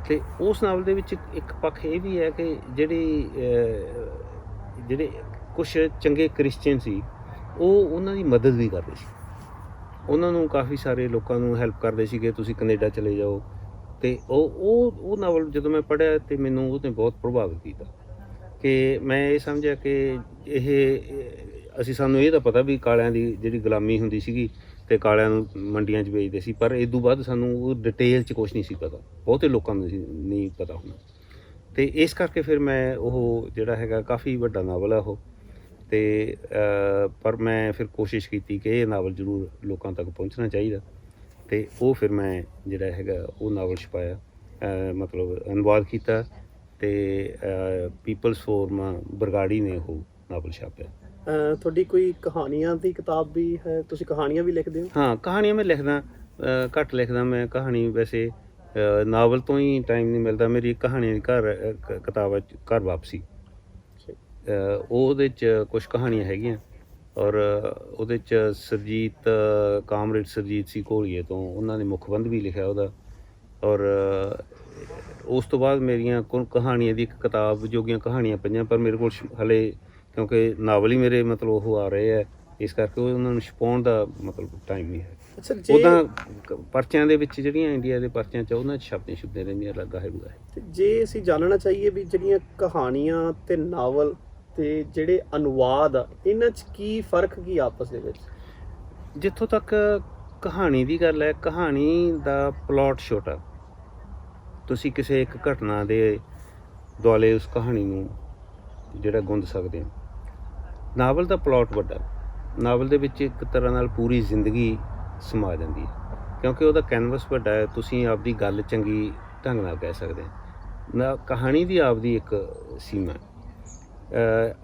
ਅਤੇ ਉਸ ਨਾਵਲ ਦੇ ਵਿੱਚ ਇੱਕ ਪੱਖ ਇਹ ਵੀ ਹੈ ਕਿ ਜਿਹੜੇ ਕੁਛ ਚੰਗੇ ਕ੍ਰਿਸਚੀਅਨ ਸੀ ਉਹ ਉਹਨਾਂ ਦੀ ਮਦਦ ਵੀ ਕਰਦੇ ਸੀ, ਉਹਨਾਂ ਨੂੰ ਕਾਫੀ ਸਾਰੇ ਲੋਕਾਂ ਨੂੰ ਹੈਲਪ ਕਰਦੇ ਸੀ ਕਿ ਤੁਸੀਂ ਕੈਨੇਡਾ ਚਲੇ ਜਾਓ। ਅਤੇ ਉਹ ਨਾਵਲ ਜਦੋਂ ਮੈਂ ਪੜ੍ਹਿਆ ਅਤੇ ਮੈਨੂੰ ਉਹਨੇ ਬਹੁਤ ਪ੍ਰਭਾਵਿਤ ਕੀਤਾ ਕਿ ਮੈਂ ਇਹ ਸਮਝਿਆ ਕਿ ਸਾਨੂੰ ਇਹ ਤਾਂ ਪਤਾ ਵੀ ਕਾਲਿਆਂ ਦੀ ਜਿਹੜੀ ਗੁਲਾਮੀ ਹੁੰਦੀ ਸੀਗੀ ਅਤੇ ਕਾਲਿਆਂ ਨੂੰ ਮੰਡੀਆਂ 'ਚ ਵੇਚਦੇ ਸੀ, ਪਰ ਇਹ ਤੋਂ ਬਾਅਦ ਸਾਨੂੰ ਉਹ ਡਿਟੇਲ 'ਚ ਕੁਛ ਨਹੀਂ ਸੀ ਪਤਾ, ਬਹੁਤੇ ਲੋਕਾਂ ਨੂੰ ਨਹੀਂ ਪਤਾ ਹੋਣਾ। ਅਤੇ ਇਸ ਕਰਕੇ ਫਿਰ ਮੈਂ ਉਹ ਜਿਹੜਾ ਹੈਗਾ ਕਾਫੀ ਵੱਡਾ ਨਾਵਲ ਆ ਉਹ, ਅਤੇ ਪਰ ਮੈਂ ਫਿਰ ਕੋਸ਼ਿਸ਼ ਕੀਤੀ ਕਿ ਇਹ ਨਾਵਲ ਜ਼ਰੂਰ ਲੋਕਾਂ ਤੱਕ ਪਹੁੰਚਣਾ ਚਾਹੀਦਾ, ਅਤੇ ਉਹ ਫਿਰ ਮੈਂ ਜਿਹੜਾ ਹੈਗਾ ਉਹ ਨਾਵਲ ਛਪਾਇਆ, ਮਤਲਬ ਅਨੁਵਾਦ ਕੀਤਾ, ਅਤੇ ਪੀਪਲਸ ਫੋਰਮ ਬਰਗਾੜੀ ਨੇ ਉਹ ਨਾਵਲ ਛਾਪਿਆ। ਤੁਹਾਡੀ ਕੋਈ ਕਹਾਣੀਆਂ ਦੀ ਕਿਤਾਬ ਵੀ ਹੈ, ਤੁਸੀਂ ਕਹਾਣੀਆਂ ਵੀ ਲਿਖਦੇ ਹੋ? ਹਾਂ, ਕਹਾਣੀਆਂ ਮੈਂ ਲਿਖਦਾ, ਘੱਟ ਲਿਖਦਾ ਮੈਂ ਕਹਾਣੀ, ਵੈਸੇ ਨਾਵਲ ਤੋਂ ਹੀ ਟਾਈਮ ਨਹੀਂ ਮਿਲਦਾ। ਮੇਰੀ ਕਹਾਣੀ ਦੀ ਕਿਤਾਬ ਹੈ ਘਰ ਵਾਪਸੀ, ਉਹਦੇ 'ਚ ਕੁਛ ਕਹਾਣੀਆਂ ਹੈਗੀਆਂ, ਔਰ ਉਹਦੇ 'ਚ ਕਾਮਰੇਡ ਸਰਜੀਤ ਸਿੰਘ ਘੋਲੀਏ ਤੋਂ ਉਹਨਾਂ ਨੇ ਮੁਖਬੰਧ ਵੀ ਲਿਖਿਆ ਉਹਦਾ। ਔਰ ਉਸ ਤੋਂ ਬਾਅਦ ਮੇਰੀਆਂ ਕਹਾਣੀਆਂ ਦੀ ਇੱਕ ਕਿਤਾਬ ਜੋਗੀਆਂ ਕਹਾਣੀਆਂ ਪਈਆਂ, ਪਰ ਮੇਰੇ ਕੋਲ ਹਾਲੇ ਕਿਉਂਕਿ ਨਾਵਲ ਹੀ ਮੇਰੇ ਮਤਲਬ ਉਹ ਆ ਰਹੇ ਹੈ, ਇਸ ਕਰਕੇ ਉਹਨਾਂ ਨੂੰ ਛਪਾਉਣ ਦਾ ਮਤਲਬ ਟਾਈਮ ਨਹੀਂ ਹੈ। ਅੱਛਾ, ਉੱਦਾਂ ਪਰਚਿਆਂ ਦੇ ਵਿੱਚ ਜਿਹੜੀਆਂ ਇੰਡੀਆ ਦੇ ਪਰਚਿਆਂ 'ਚ ਉਹਨਾਂ 'ਚ ਛਪਦੀਆਂ ਰਹਿੰਦੀਆਂ ਲੱਗਾ ਹੈਗਾ। ਅਤੇ ਜੇ ਅਸੀਂ ਜਾਣਨਾ ਚਾਹੀਏ ਵੀ ਜਿਹੜੀਆਂ ਕਹਾਣੀਆਂ ਅਤੇ ਨਾਵਲ ਅਤੇ ਜਿਹੜੇ ਅਨੁਵਾਦ ਆ, ਇਹਨਾਂ 'ਚ ਕੀ ਫ਼ਰਕ ਕੀ ਆਪਸ ਦੇ ਵਿੱਚ? ਜਿੱਥੋਂ ਤੱਕ ਕਹਾਣੀ ਦੀ ਗੱਲ ਹੈ, ਕਹਾਣੀ ਦਾ ਪਲਾਟ ਛੋਟਾ, ਤੁਸੀਂ ਕਿਸੇ ਇੱਕ ਘਟਨਾ ਦੇ ਦੁਆਲੇ ਉਸ ਕਹਾਣੀ ਨੂੰ ਜਿਹੜਾ ਗੁੰਦ ਸਕਦੇ ਹੋ। ਨਾਵਲ ਦਾ ਪਲਾਟ ਵੱਡਾ, ਨਾਵਲ ਦੇ ਵਿੱਚ ਇੱਕ ਤਰ੍ਹਾਂ ਨਾਲ ਪੂਰੀ ਜ਼ਿੰਦਗੀ ਸਮਾ ਜਾਂਦੀ ਹੈ, ਕਿਉਂਕਿ ਉਹਦਾ ਕੈਨਵਸ ਵੱਡਾ ਹੈ, ਤੁਸੀਂ ਆਪਦੀ ਗੱਲ ਚੰਗੀ ਢੰਗ ਨਾਲ ਕਹਿ ਸਕਦੇ ਹੋ। ਕਹਾਣੀ ਦੀ ਆਪਦੀ ਇੱਕ ਸੀਮਾ।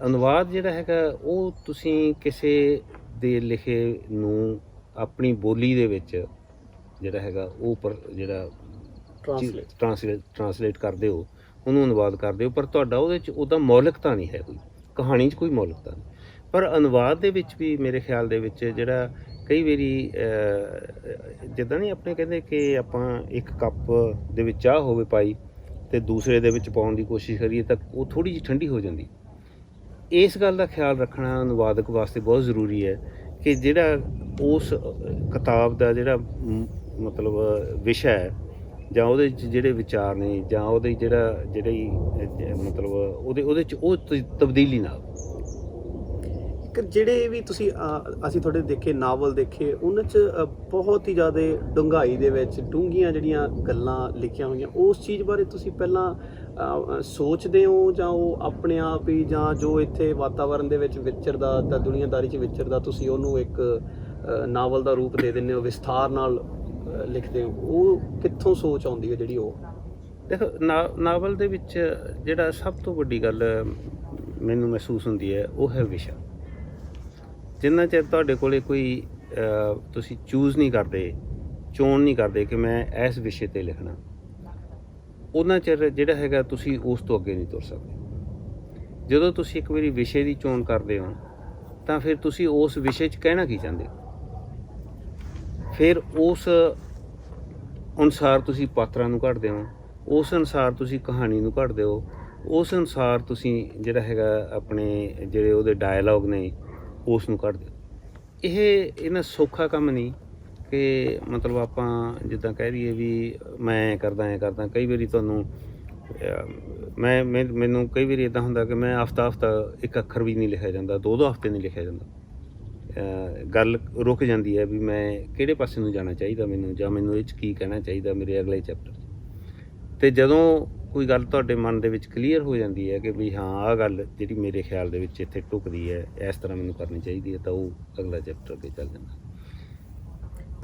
ਅਨੁਵਾਦ ਜਿਹੜਾ ਹੈਗਾ ਉਹ ਤੁਸੀਂ ਕਿਸੇ ਦੇ ਲਿਖੇ ਨੂੰ ਆਪਣੀ ਬੋਲੀ ਦੇ ਵਿੱਚ ਜਿਹੜਾ ਹੈਗਾ ਉਹ ਜਿਹੜਾ ਟਰਾਂਸਲੇਟ ਕਰਦੇ ਹੋ, ਉਹਨੂੰ ਅਨੁਵਾਦ ਕਰਦੇ ਹੋ, ਪਰ ਤੁਹਾਡਾ ਉਹਦੇ 'ਚ ਉਹਦਾ ਮੌਲਿਕਤਾ ਨਹੀਂ ਹੈ, ਕੋਈ ਕਹਾਣੀ 'ਚ ਕੋਈ ਮੌਲਿਕਤਾ ਨਹੀਂ। ਪਰ ਅਨੁਵਾਦ ਦੇ ਵਿੱਚ ਵੀ ਮੇਰੇ ਖਿਆਲ ਦੇ ਵਿੱਚ ਜਿਹੜਾ ਕਈ ਵਾਰੀ ਜਿੱਦਾਂ ਨਹੀਂ ਆਪਣੇ ਕਹਿੰਦੇ ਕਿ ਆਪਾਂ ਇੱਕ ਕੱਪ ਦੇ ਵਿੱਚ ਚਾਹ ਹੋਵੇ ਪਾਈ ਅਤੇ ਦੂਸਰੇ ਦੇ ਵਿੱਚ ਪਾਉਣ ਦੀ ਕੋਸ਼ਿਸ਼ ਕਰੀਏ ਤਾਂ ਉਹ ਥੋੜ੍ਹੀ ਜਿਹੀ ਠੰਡੀ ਹੋ ਜਾਂਦੀ। ਇਸ ਗੱਲ ਦਾ ਖਿਆਲ ਰੱਖਣਾ ਅਨੁਵਾਦਕ ਵਾਸਤੇ ਬਹੁਤ ਜ਼ਰੂਰੀ ਹੈ ਕਿ ਜਿਹੜਾ ਉਸ ਕਿਤਾਬ ਦਾ ਜਿਹੜਾ ਮਤਲਬ ਵਿਸ਼ਾ ਹੈ, ਜਾਂ ਉਹਦੇ 'ਚ ਜਿਹੜੇ ਵਿਚਾਰ ਨੇ, ਜਾਂ ਉਹਦੇ ਜਿਹੜੀ ਮਤਲਬ ਉਹਦੇ 'ਚ ਉਹ ਤਬਦੀਲੀ ਨਾ। ਜਿਹੜੇ ਵੀ ਅਸੀਂ ਤੁਹਾਡੇ ਦੇਖੇ ਨਾਵਲ ਦੇਖੇ, ਉਹਨਾਂ 'ਚ ਬਹੁਤ ਹੀ ਜ਼ਿਆਦਾ ਡੂੰਘਾਈ ਦੇ ਵਿੱਚ ਡੂੰਘੀਆਂ ਜਿਹੜੀਆਂ ਗੱਲਾਂ ਲਿਖੀਆਂ ਹੋਈਆਂ, ਉਸ ਚੀਜ਼ ਬਾਰੇ ਤੁਸੀਂ ਪਹਿਲਾਂ ਸੋਚਦੇ ਹੋ, ਜਾਂ ਉਹ ਆਪਣੇ ਆਪ ਹੀ, ਜਾਂ ਜੋ ਇੱਥੇ ਵਾਤਾਵਰਨ ਦੇ ਵਿੱਚ ਵਿਚਰਦਾ ਤਾਂ ਦੁਨੀਆਦਾਰੀ 'ਚ ਵਿਚਰਦਾ, ਤੁਸੀਂ ਉਹਨੂੰ ਇੱਕ ਨਾਵਲ ਦਾ ਰੂਪ ਦੇ ਦਿੰਦੇ ਹੋ, ਵਿਸਥਾਰ ਨਾਲ ਲਿਖਦੇ ਹੋ? ਉਹ ਕਿੱਥੋਂ ਸੋਚ ਆਉਂਦੀ ਹੈ ਜਿਹੜੀ? ਉਹ ਦੇਖੋ, ਨਾਵਲ ਦੇ ਵਿੱਚ ਜਿਹੜਾ ਸਭ ਤੋਂ ਵੱਡੀ ਗੱਲ ਮੈਨੂੰ ਮਹਿਸੂਸ ਹੁੰਦੀ ਹੈ ਉਹ ਹੈ ਵਿਸ਼ਾ। ਜਿੰਨਾ ਚਿਰ ਤੁਹਾਡੇ ਕੋਲ ਕੋਈ ਤੁਸੀਂ ਚੂਜ਼ ਨਹੀਂ ਕਰਦੇ, ਚੋਣ ਨਹੀਂ ਕਰਦੇ ਕਿ ਮੈਂ ਇਸ ਵਿਸ਼ੇ 'ਤੇ ਲਿਖਣਾ, ਉਹਨਾਂ ਚਿਰ ਜਿਹੜਾ ਹੈਗਾ ਤੁਸੀਂ ਉਸ ਤੋਂ ਅੱਗੇ ਨਹੀਂ ਤੁਰ ਸਕਦੇ। ਜਦੋਂ ਤੁਸੀਂ ਇੱਕ ਵਾਰੀ ਵਿਸ਼ੇ ਦੀ ਚੋਣ ਕਰਦੇ ਹੋ ਤਾਂ ਫਿਰ ਤੁਸੀਂ ਉਸ ਵਿਸ਼ੇ 'ਚ ਕਹਿਣਾ ਕੀ ਚਾਹੁੰਦੇ ਹੋ, ਫਿਰ ਉਸ ਅਨੁਸਾਰ ਤੁਸੀਂ ਪਾਤਰਾਂ ਨੂੰ ਘੜਦੇ ਹੋ, ਉਸ ਅਨੁਸਾਰ ਤੁਸੀਂ ਕਹਾਣੀ ਨੂੰ ਘੜਦੇ ਹੋ, ਉਸ ਅਨੁਸਾਰ ਤੁਸੀਂ ਜਿਹੜਾ ਹੈਗਾ ਆਪਣੇ ਜਿਹੜੇ ਉਹਦੇ ਡਾਇਲੋਗ ਨੇ ਉਸ ਨੂੰ ਕੱਢ ਦਿਓ। ਇਹ ਇਹਨਾਂ ਸੌਖਾ ਕੰਮ ਨਹੀਂ ਕਿ ਮਤਲਬ ਆਪਾਂ ਜਿੱਦਾਂ ਕਹਿ ਦਈਏ ਵੀ ਮੈਂ ਕਰਦਾ। ਕਈ ਵਾਰੀ ਤੁਹਾਨੂੰ ਮੈਨੂੰ ਕਈ ਵਾਰੀ ਇੱਦਾਂ ਹੁੰਦਾ ਕਿ ਮੈਂ ਹਫ਼ਤਾ ਇੱਕ ਅੱਖਰ ਵੀ ਨਹੀਂ ਲਿਖਿਆ ਜਾਂਦਾ, 2 ਹਫ਼ਤੇ ਨਹੀਂ ਲਿਖਿਆ ਜਾਂਦਾ। ਗੱਲ ਰੁਕ ਜਾਂਦੀ ਹੈ ਵੀ ਮੈਂ ਕਿਹੜੇ ਪਾਸੇ ਨੂੰ ਜਾਣਾ ਚਾਹੀਦਾ ਮੈਨੂੰ, ਜਾਂ ਮੈਨੂੰ ਇਹ 'ਚ ਕੀ ਕਹਿਣਾ ਚਾਹੀਦਾ ਮੇਰੇ ਅਗਲੇ ਚੈਪਟਰ 'ਚ। ਅਤੇ ਜਦੋਂ ਕੋਈ ਗੱਲ ਤੁਹਾਡੇ ਮਨ ਦੇ ਵਿੱਚ ਕਲੀਅਰ ਹੋ ਜਾਂਦੀ ਹੈ ਕਿ ਵੀ ਹਾਂ ਆਹ ਗੱਲ ਜਿਹੜੀ ਮੇਰੇ ਖਿਆਲ ਦੇ ਵਿੱਚ ਇੱਥੇ ਢੁਕਦੀ ਹੈ, ਇਸ ਤਰ੍ਹਾਂ ਮੈਨੂੰ ਕਰਨੀ ਚਾਹੀਦੀ ਹੈ, ਤਾਂ ਉਹ ਅਗਲਾ ਚੈਪਟਰ ਅੱਗੇ ਚੱਲ ਜਾਂਦਾ।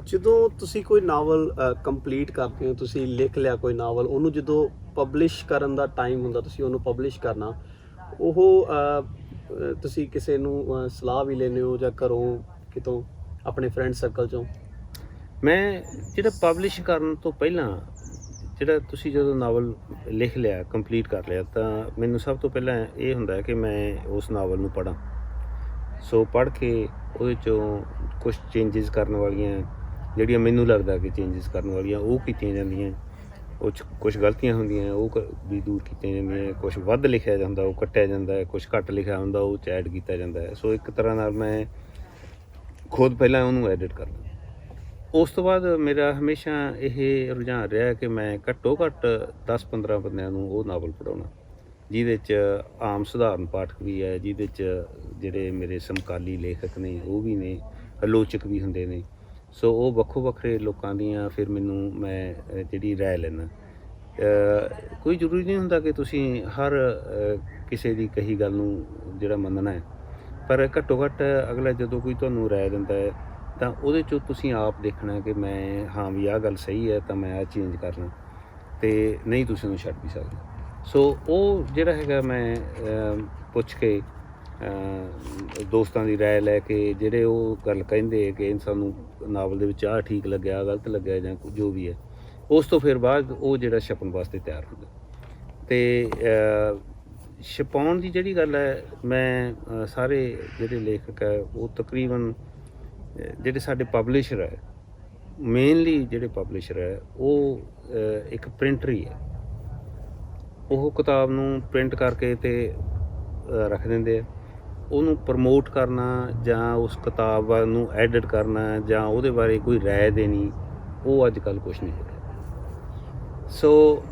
ਜਦੋਂ ਤੁਸੀਂ ਕੋਈ ਨਾਵਲ ਕੰਪਲੀਟ ਕਰਦੇ ਹੋ, ਤੁਸੀਂ ਲਿਖ ਲਿਆ ਕੋਈ ਨਾਵਲ, ਉਹਨੂੰ ਜਦੋਂ ਪਬਲਿਸ਼ ਕਰਨ ਦਾ ਟਾਈਮ ਹੁੰਦਾ, ਤੁਸੀਂ ਉਹਨੂੰ ਪਬਲਿਸ਼ ਕਰਨਾ, ਉਹ ਤੁਸੀਂ ਕਿਸੇ ਨੂੰ ਸਲਾਹ ਵੀ ਲੈਂਦੇ ਹੋ ਜਾਂ ਘਰੋਂ ਕਿਤੋਂ ਆਪਣੇ ਫਰੈਂਡ ਸਰਕਲ ਚੋਂ? ਮੈਂ ਜਿਹੜਾ ਪਬਲਿਸ਼ ਕਰਨ ਤੋਂ ਪਹਿਲਾਂ, ਜਿਹੜਾ ਤੁਸੀਂ ਜਦੋਂ ਨਾਵਲ ਲਿਖ ਲਿਆ, ਕੰਪਲੀਟ ਕਰ ਲਿਆ, ਤਾਂ ਮੈਨੂੰ ਸਭ ਤੋਂ ਪਹਿਲਾਂ ਇਹ ਹੁੰਦਾ ਕਿ ਮੈਂ ਉਸ ਨਾਵਲ ਨੂੰ ਪੜ੍ਹਾਂ। ਸੋ ਪੜ੍ਹ ਕੇ ਉਹਦੇ 'ਚੋਂ ਕੁਛ ਚੇਂਜਿਸ ਕਰਨ ਵਾਲੀਆਂ, ਜਿਹੜੀਆਂ ਮੈਨੂੰ ਲੱਗਦਾ ਕਿ ਚੇਂਜਿਸ ਕਰਨ ਵਾਲੀਆਂ, ਉਹ ਕੀਤੀਆਂ ਜਾਂਦੀਆਂ। ਉਹ 'ਚ ਕੁਛ ਗਲਤੀਆਂ ਹੁੰਦੀਆਂ ਉਹ ਵੀ ਦੂਰ ਕੀਤੀਆਂ ਜਾਂਦੀਆਂ, ਕੁਛ ਵੱਧ ਲਿਖਿਆ ਜਾਂਦਾ ਉਹ ਕੱਟਿਆ ਜਾਂਦਾ, ਕੁਛ ਘੱਟ ਲਿਖਿਆ ਹੁੰਦਾ ਉਹ 'ਚ ਐਡ ਕੀਤਾ ਜਾਂਦਾ ਹੈ। ਸੋ ਇੱਕ ਤਰ੍ਹਾਂ ਨਾਲ ਮੈਂ ਖੁਦ ਪਹਿਲਾਂ ਉਹਨੂੰ ਐਡਿਟ ਕਰਦਾ। ਉਸ ਤੋਂ ਬਾਅਦ ਮੇਰਾ ਹਮੇਸ਼ਾ ਇਹ ਰੁਝਾਨ ਰਿਹਾ ਕਿ ਮੈਂ ਘੱਟੋ ਘੱਟ 10-15 ਬੰਦਿਆਂ ਨੂੰ ਉਹ ਨਾਵਲ ਪੜ੍ਹਾਉਣਾ, ਜਿਹਦੇ 'ਚ ਆਮ ਸਧਾਰਨ ਪਾਠਕ ਵੀ ਹੈ, ਜਿਹਦੇ 'ਚ ਜਿਹੜੇ ਮੇਰੇ ਸਮਕਾਲੀ ਲੇਖਕ ਨੇ ਉਹ ਵੀ ਨੇ, ਆਲੋਚਕ ਵੀ ਹੁੰਦੇ ਨੇ। ਸੋ ਉਹ ਵੱਖੋ ਵੱਖਰੇ ਲੋਕਾਂ ਦੀਆਂ ਫਿਰ ਮੈਂ ਜਿਹੜੀ ਰਾਏ ਲੈਂਦਾ। ਕੋਈ ਜ਼ਰੂਰੀ ਨਹੀਂ ਹੁੰਦਾ ਕਿ ਤੁਸੀਂ ਹਰ ਕਿਸੇ ਦੀ ਕਹੀ ਗੱਲ ਨੂੰ ਜਿਹੜਾ ਮੰਨਣਾ ਹੈ, ਪਰ ਘੱਟੋ ਘੱਟ ਅਗਲਾ ਜਦੋਂ ਕੋਈ ਤੁਹਾਨੂੰ ਰਾਏ ਦਿੰਦਾ ਹੈ ਤਾਂ ਉਹਦੇ 'ਚੋਂ ਤੁਸੀਂ ਆਪ ਦੇਖਣਾ ਕਿ ਮੈਂ ਹਾਂ ਵੀ ਆਹ ਗੱਲ ਸਹੀ ਹੈ ਤਾਂ ਮੈਂ ਆਹ ਚੇਂਜ ਕਰਨਾ, ਅਤੇ ਨਹੀਂ ਤੁਸੀਂ ਉਹਨੂੰ ਛੱਡ ਵੀ ਸਕਦੇ। ਸੋ ਉਹ ਜਿਹੜਾ ਹੈਗਾ ਮੈਂ ਪੁੱਛ ਕੇ ਦੋਸਤਾਂ ਦੀ ਰਾਏ ਲੈ ਕੇ, ਜਿਹੜੇ ਉਹ ਗੱਲ ਕਹਿੰਦੇ ਕਿ ਸਾਨੂੰ ਨਾਵਲ ਦੇ ਵਿੱਚ ਆਹ ਠੀਕ ਲੱਗਿਆ, ਗਲਤ ਲੱਗਿਆ ਜਾਂ ਜੋ ਵੀ ਹੈ, ਉਸ ਤੋਂ ਫਿਰ ਬਾਅਦ ਉਹ ਜਿਹੜਾ ਛਪਣ ਵਾਸਤੇ ਤਿਆਰ ਹੁੰਦਾ। ਅਤੇ ਛਪਾਉਣ ਦੀ ਜਿਹੜੀ ਗੱਲ ਹੈ, ਮੈਂ ਸਾਰੇ ਜਿਹੜੇ ਲੇਖਕ ਹੈ ਉਹ ਤਕਰੀਬਨ ਜਿਹੜੇ ਸਾਡੇ ਪਬਲਿਸ਼ਰ ਹੈ, ਮੇਨਲੀ ਜਿਹੜੇ ਪਬਲਿਸ਼ਰ ਹੈ ਉਹ ਇੱਕ ਪ੍ਰਿੰਟਰ ਹੀ ਹੈ। ਉਹ ਕਿਤਾਬ ਨੂੰ ਪ੍ਰਿੰਟ ਕਰਕੇ ਅਤੇ ਰੱਖ ਦਿੰਦੇ ਆ। ਉਹਨੂੰ ਪ੍ਰਮੋਟ ਕਰਨਾ ਜਾਂ ਉਸ ਕਿਤਾਬ ਨੂੰ ਐਡਿਟ ਕਰਨਾ ਜਾਂ ਉਹਦੇ ਬਾਰੇ ਕੋਈ ਰਾਏ ਦੇਣੀ, ਉਹ ਅੱਜ ਕੱਲ੍ਹ ਕੁਛ ਨਹੀਂ ਹੈਗਾ। ਸੋ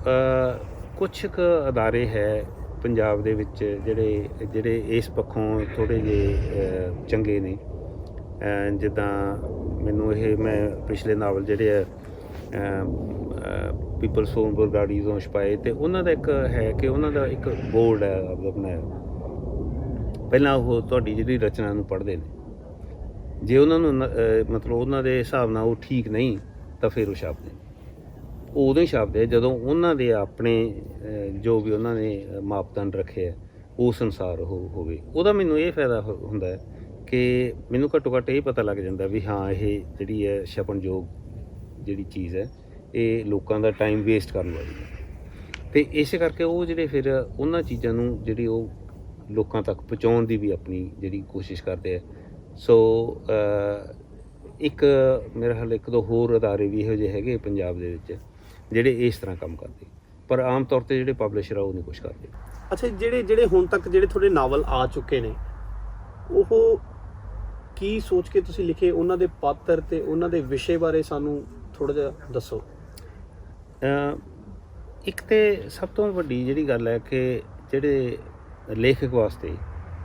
ਕੁਛ ਕੁ ਅਦਾਰੇ ਹੈ ਪੰਜਾਬ ਦੇ ਵਿੱਚ ਜਿਹੜੇ ਇਸ ਪੱਖੋਂ ਥੋੜ੍ਹੇ ਜਿਹੇ ਚੰਗੇ ਨੇ। ਜਿੱਦਾਂ ਮੈਨੂੰ ਮੈਂ ਪਿਛਲੇ ਨਾਵਲ ਜਿਹੜੇ ਆ ਪੀਪਲਸ ਹੋਮ ਬਰਗਾੜੀ ਤੋਂ ਛਪਾਏ, ਅਤੇ ਉਹਨਾਂ ਦਾ ਇੱਕ ਹੈ ਕਿ ਉਹਨਾਂ ਦਾ ਇੱਕ ਬੋਰਡ ਹੈ ਆਪਦਾ ਬਣਾਇਆ। ਪਹਿਲਾਂ ਉਹ ਤੁਹਾਡੀ ਜਿਹੜੀ ਰਚਨਾ ਨੂੰ ਪੜ੍ਹਦੇ ਨੇ, ਜੇ ਉਹਨਾਂ ਨੂੰ ਮਤਲਬ ਉਹਨਾਂ ਦੇ ਹਿਸਾਬ ਨਾਲ ਉਹ ਠੀਕ ਨਹੀਂ ਤਾਂ ਫਿਰ ਉਹ ਛਾਪਦੇ ਨੇ। ਉਹ ਉਦੋਂ ਹੀ ਛਾਪਦੇ ਜਦੋਂ ਉਹਨਾਂ ਦੇ ਆਪਣੇ ਜੋ ਵੀ ਉਹਨਾਂ ਨੇ ਮਾਪਦੰਡ ਰੱਖੇ ਹੈ ਉਸ ਅਨੁਸਾਰ ਉਹ ਹੋਵੇ। ਉਹਦਾ ਮੈਨੂੰ ਇਹ ਫਾਇਦਾ ਹੁੰਦਾ ਹੈ ਕਿ ਮੈਨੂੰ ਘੱਟੋ ਘੱਟ ਇਹ ਪਤਾ ਲੱਗ ਜਾਂਦਾ ਵੀ ਹਾਂ ਇਹ ਜਿਹੜੀ ਹੈ ਛਪਣਯੋਗ ਜਿਹੜੀ ਚੀਜ਼ ਹੈ, ਇਹ ਲੋਕਾਂ ਦਾ ਟਾਈਮ ਵੇਸਟ ਕਰਨ ਵਾਲੀ ਹੈ। ਅਤੇ ਇਸੇ ਕਰਕੇ ਉਹ ਜਿਹੜੇ ਫਿਰ ਉਹਨਾਂ ਚੀਜ਼ਾਂ ਨੂੰ ਜਿਹੜੀ ਉਹ ਲੋਕਾਂ ਤੱਕ ਪਹੁੰਚਾਉਣ ਦੀ ਵੀ ਆਪਣੀ ਜਿਹੜੀ ਕੋਸ਼ਿਸ਼ ਕਰਦੇ ਆ। ਸੋ ਇੱਕ ਮੇਰਾ ਖਿਆਲ ਇੱਕ ਦੋ ਹੋਰ ਅਦਾਰੇ ਵੀ ਇਹੋ ਜਿਹੇ ਹੈਗੇ ਪੰਜਾਬ ਦੇ ਵਿੱਚ ਜਿਹੜੇ ਇਸ ਤਰ੍ਹਾਂ ਕੰਮ ਕਰਦੇ, ਪਰ ਆਮ ਤੌਰ 'ਤੇ ਜਿਹੜੇ ਪਬਲਿਸ਼ਰ ਆ ਉਹ ਨਹੀਂ ਕੁਛ ਕਰਦੇ। ਅੱਛਾ, ਜਿਹੜੇ ਹੁਣ ਤੱਕ ਜਿਹੜੇ ਤੁਹਾਡੇ ਨਾਵਲ ਆ ਚੁੱਕੇ ਨੇ, ਉਹ ਕੀ ਸੋਚ ਕੇ ਤੁਸੀਂ ਲਿਖੇ? ਉਹਨਾਂ ਦੇ ਪਾਤਰ ਅਤੇ ਉਹਨਾਂ ਦੇ ਵਿਸ਼ੇ ਬਾਰੇ ਸਾਨੂੰ ਥੋੜ੍ਹਾ ਜਿਹਾ ਦੱਸੋ। ਇੱਕ ਤਾਂ ਸਭ ਤੋਂ ਵੱਡੀ ਜਿਹੜੀ ਗੱਲ ਹੈ ਕਿ ਜਿਹੜੇ ਲੇਖਕ ਵਾਸਤੇ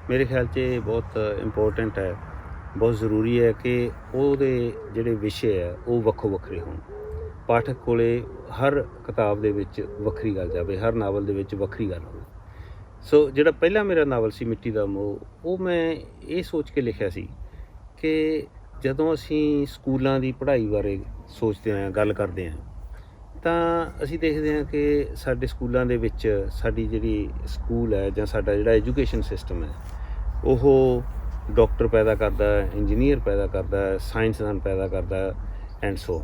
ਮੇਰੇ ਖਿਆਲ 'ਚ ਇਹ ਬਹੁਤ ਇੰਪੋਰਟੈਂਟ ਹੈ, ਬਹੁਤ ਜ਼ਰੂਰੀ ਹੈ ਕਿ ਉਹਦੇ ਜਿਹੜੇ ਵਿਸ਼ੇ ਹੈ ਉਹ ਵੱਖੋ ਵੱਖਰੇ ਹੋਣ। ਪਾਠਕ ਕੋਲੇ ਹਰ ਕਿਤਾਬ ਦੇ ਵਿੱਚ ਵੱਖਰੀ ਗੱਲ ਜਾਵੇ, ਹਰ ਨਾਵਲ ਦੇ ਵਿੱਚ ਵੱਖਰੀ ਗੱਲ ਹੋਵੇ। ਸੋ ਜਿਹੜਾ ਪਹਿਲਾ ਮੇਰਾ ਨਾਵਲ ਸੀ ਮਿੱਟੀ ਦਾ ਮੋਹ, ਉਹ ਮੈਂ ਇਹ ਸੋਚ ਕੇ ਲਿਖਿਆ ਸੀ ਕਿ ਜਦੋਂ ਅਸੀਂ ਸਕੂਲਾਂ ਦੀ ਪੜ੍ਹਾਈ ਬਾਰੇ ਸੋਚਦੇ ਹਾਂ, ਗੱਲ ਕਰਦੇ ਹਾਂ, ਤਾਂ ਅਸੀਂ ਦੇਖਦੇ ਹਾਂ ਕਿ ਸਾਡੇ ਸਕੂਲਾਂ ਦੇ ਵਿੱਚ ਸਾਡੀ ਜਿਹੜੀ ਸਕੂਲ ਹੈ ਜਾਂ ਸਾਡਾ ਜਿਹੜਾ ਐਜੂਕੇਸ਼ਨ ਸਿਸਟਮ ਹੈ ਉਹ ਡਾਕਟਰ ਪੈਦਾ ਕਰਦਾ, ਇੰਜੀਨੀਅਰ ਪੈਦਾ ਕਰਦਾ, ਸਾਇੰਸਦਾਨ ਪੈਦਾ ਕਰਦਾ ਐਂਡ ਸੋ।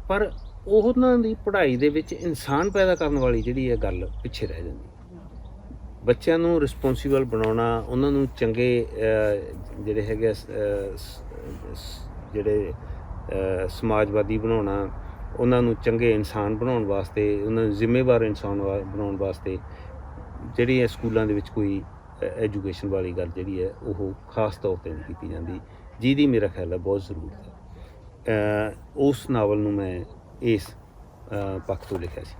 ਪਰ ਉਹਨਾਂ ਦੀ ਪੜ੍ਹਾਈ ਦੇ ਵਿੱਚ ਇਨਸਾਨ ਪੈਦਾ ਕਰਨ ਵਾਲੀ ਜਿਹੜੀ ਹੈ ਗੱਲ ਪਿੱਛੇ ਰਹਿ ਜਾਂਦੀ। ਬੱਚਿਆਂ ਨੂੰ ਰਿਸਪੋਂਸੀਬਲ ਬਣਾਉਣਾ, ਉਹਨਾਂ ਨੂੰ ਚੰਗੇ ਜਿਹੜੇ ਹੈਗੇ ਜਿਹੜੇ ਸਮਾਜਵਾਦੀ ਬਣਾਉਣਾ, ਉਹਨਾਂ ਨੂੰ ਚੰਗੇ ਇਨਸਾਨ ਬਣਾਉਣ ਵਾਸਤੇ, ਉਹਨਾਂ ਨੂੰ ਜ਼ਿੰਮੇਵਾਰ ਇਨਸਾਨ ਬਣਾਉਣ ਵਾਸਤੇ ਜਿਹੜੀ ਹੈ ਸਕੂਲਾਂ ਦੇ ਵਿੱਚ ਕੋਈ ਐਜੂਕੇਸ਼ਨ ਵਾਲੀ ਗੱਲ ਜਿਹੜੀ ਹੈ ਉਹ ਖਾਸ ਤੌਰ 'ਤੇ ਨਹੀਂ ਕੀਤੀ ਜਾਂਦੀ, ਜਿਹਦੀ ਮੇਰਾ ਖਿਆਲ ਹੈ ਬਹੁਤ ਜ਼ਰੂਰਤ ਹੈ। ਉਸ ਨਾਵਲ ਨੂੰ ਮੈਂ ਇਸ ਪੱਖ ਤੋਂ ਲਿਖਿਆ ਸੀ।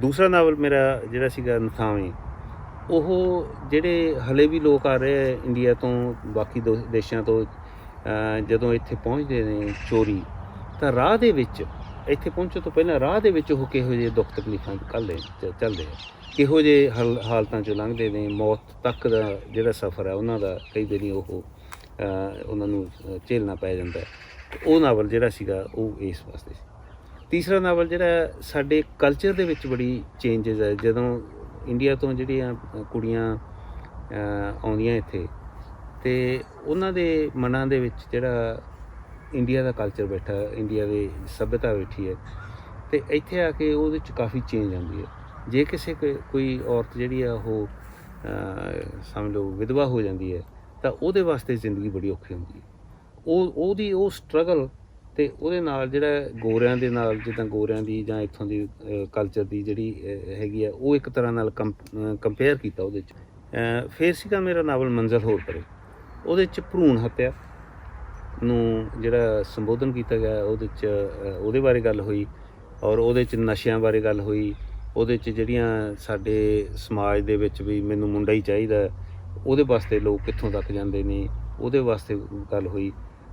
ਦੂਸਰਾ ਨਾਵਲ ਮੇਰਾ ਜਿਹੜਾ ਸੀਗਾ ਨਥਾਵੇਂ, ਉਹ ਜਿਹੜੇ ਹਲੇ ਵੀ ਲੋਕ ਆ ਰਹੇ ਹੈ ਇੰਡੀਆ ਤੋਂ, ਬਾਕੀ ਦੇਸ਼ਾਂ ਤੋਂ, ਜਦੋਂ ਇੱਥੇ ਪਹੁੰਚਦੇ ਨੇ ਚੋਰੀ, ਤਾਂ ਰਾਹ ਦੇ ਵਿੱਚ, ਇੱਥੇ ਪਹੁੰਚਣ ਤੋਂ ਪਹਿਲਾਂ ਰਾਹ ਦੇ ਵਿੱਚ ਉਹ ਕਿਹੋ ਜਿਹੇ ਦੁੱਖ ਤਕਲੀਫਾਂ ਚੱਲਦੇ ਆ, ਕਿਹੋ ਜਿਹੇ ਹਾਲਤਾਂ 'ਚੋਂ ਲੰਘਦੇ ਨੇ, ਮੌਤ ਤੱਕ ਦਾ ਜਿਹੜਾ ਸਫ਼ਰ ਹੈ ਉਹਨਾਂ ਦਾ ਕਈ ਵਾਰੀ ਉਹ ਉਹਨਾਂ ਨੂੰ ਝੇਲਣਾ ਪੈ ਜਾਂਦਾ ਹੈ। ਉਹ ਨਾਵਲ ਜਿਹੜਾ ਸੀਗਾ ਉਹ ਇਸ ਵਾਸਤੇ ਸੀ। ਤੀਸਰਾ ਨਾਵਲ ਜਿਹੜਾ ਸਾਡੇ ਕਲਚਰ ਦੇ ਵਿੱਚ ਬੜੀ ਚੇਂਜਸ ਹੈ। ਜਦੋਂ ਇੰਡੀਆ ਤੋਂ ਜਿਹੜੀਆਂ ਕੁੜੀਆਂ ਆਉਂਦੀਆਂ ਇੱਥੇ ਅਤੇ ਉਹਨਾਂ ਦੇ ਮਨਾਂ ਦੇ ਵਿੱਚ ਜਿਹੜਾ ਇੰਡੀਆ ਦਾ ਕਲਚਰ ਬੈਠਾ, ਇੰਡੀਆ ਦੀ ਸੱਭਿਅਤਾ ਬੈਠੀ ਹੈ, ਅਤੇ ਇੱਥੇ ਆ ਕੇ ਉਹਦੇ 'ਚ ਕਾਫੀ ਚੇਂਜ ਆਉਂਦੀ ਹੈ। ਜੇ ਕਿਸੇ ਕੋਈ ਔਰਤ ਜਿਹੜੀ ਆ ਉਹ ਸਮਝ ਲਓ ਵਿਧਵਾ ਹੋ ਜਾਂਦੀ ਹੈ ਤਾਂ ਉਹਦੇ ਵਾਸਤੇ ਜ਼ਿੰਦਗੀ ਬੜੀ ਔਖੀ ਹੁੰਦੀ ਹੈ। ਉਹਦੀ ਉਹ ਸਟਰਗਲ ਅਤੇ ਉਹਦੇ ਨਾਲ ਜਿਹੜਾ ਗੋਰਿਆਂ ਦੇ ਨਾਲ, ਜਿੱਦਾਂ ਗੋਰਿਆਂ ਦੀ ਜਾਂ ਇੱਥੋਂ ਦੀ ਕਲਚਰ ਦੀ ਜਿਹੜੀ ਹੈਗੀ ਆ, ਉਹ ਇੱਕ ਤਰ੍ਹਾਂ ਨਾਲ ਕੰਪੇਅਰ ਕੀਤਾ ਉਹਦੇ 'ਚ। ਫਿਰ ਸੀਗਾ ਮੇਰਾ ਨਾਵਲ ਮੰਜ਼ਲ ਹੋਰ ਪਰੇ। ਉਹਦੇ 'ਚ ਭਰੂਣ ਹੱਤਿਆ ਨੂੰ ਜਿਹੜਾ ਸੰਬੋਧਨ ਕੀਤਾ ਗਿਆ, ਉਹਦੇ 'ਚ ਉਹਦੇ ਬਾਰੇ ਗੱਲ ਹੋਈ, ਔਰ ਉਹਦੇ 'ਚ ਨਸ਼ਿਆਂ ਬਾਰੇ ਗੱਲ ਹੋਈ, ਉਹਦੇ 'ਚ ਜਿਹੜੀਆਂ ਸਾਡੇ ਸਮਾਜ ਦੇ ਵਿੱਚ ਵੀ ਮੈਨੂੰ ਮੁੰਡਾ ਹੀ ਚਾਹੀਦਾ, ਉਹਦੇ ਵਾਸਤੇ ਲੋਕ ਕਿੱਥੋਂ ਤੱਕ ਜਾਂਦੇ ਨੇ, ਉਹਦੇ ਵਾਸਤੇ ਗੱਲ ਹੋਈ।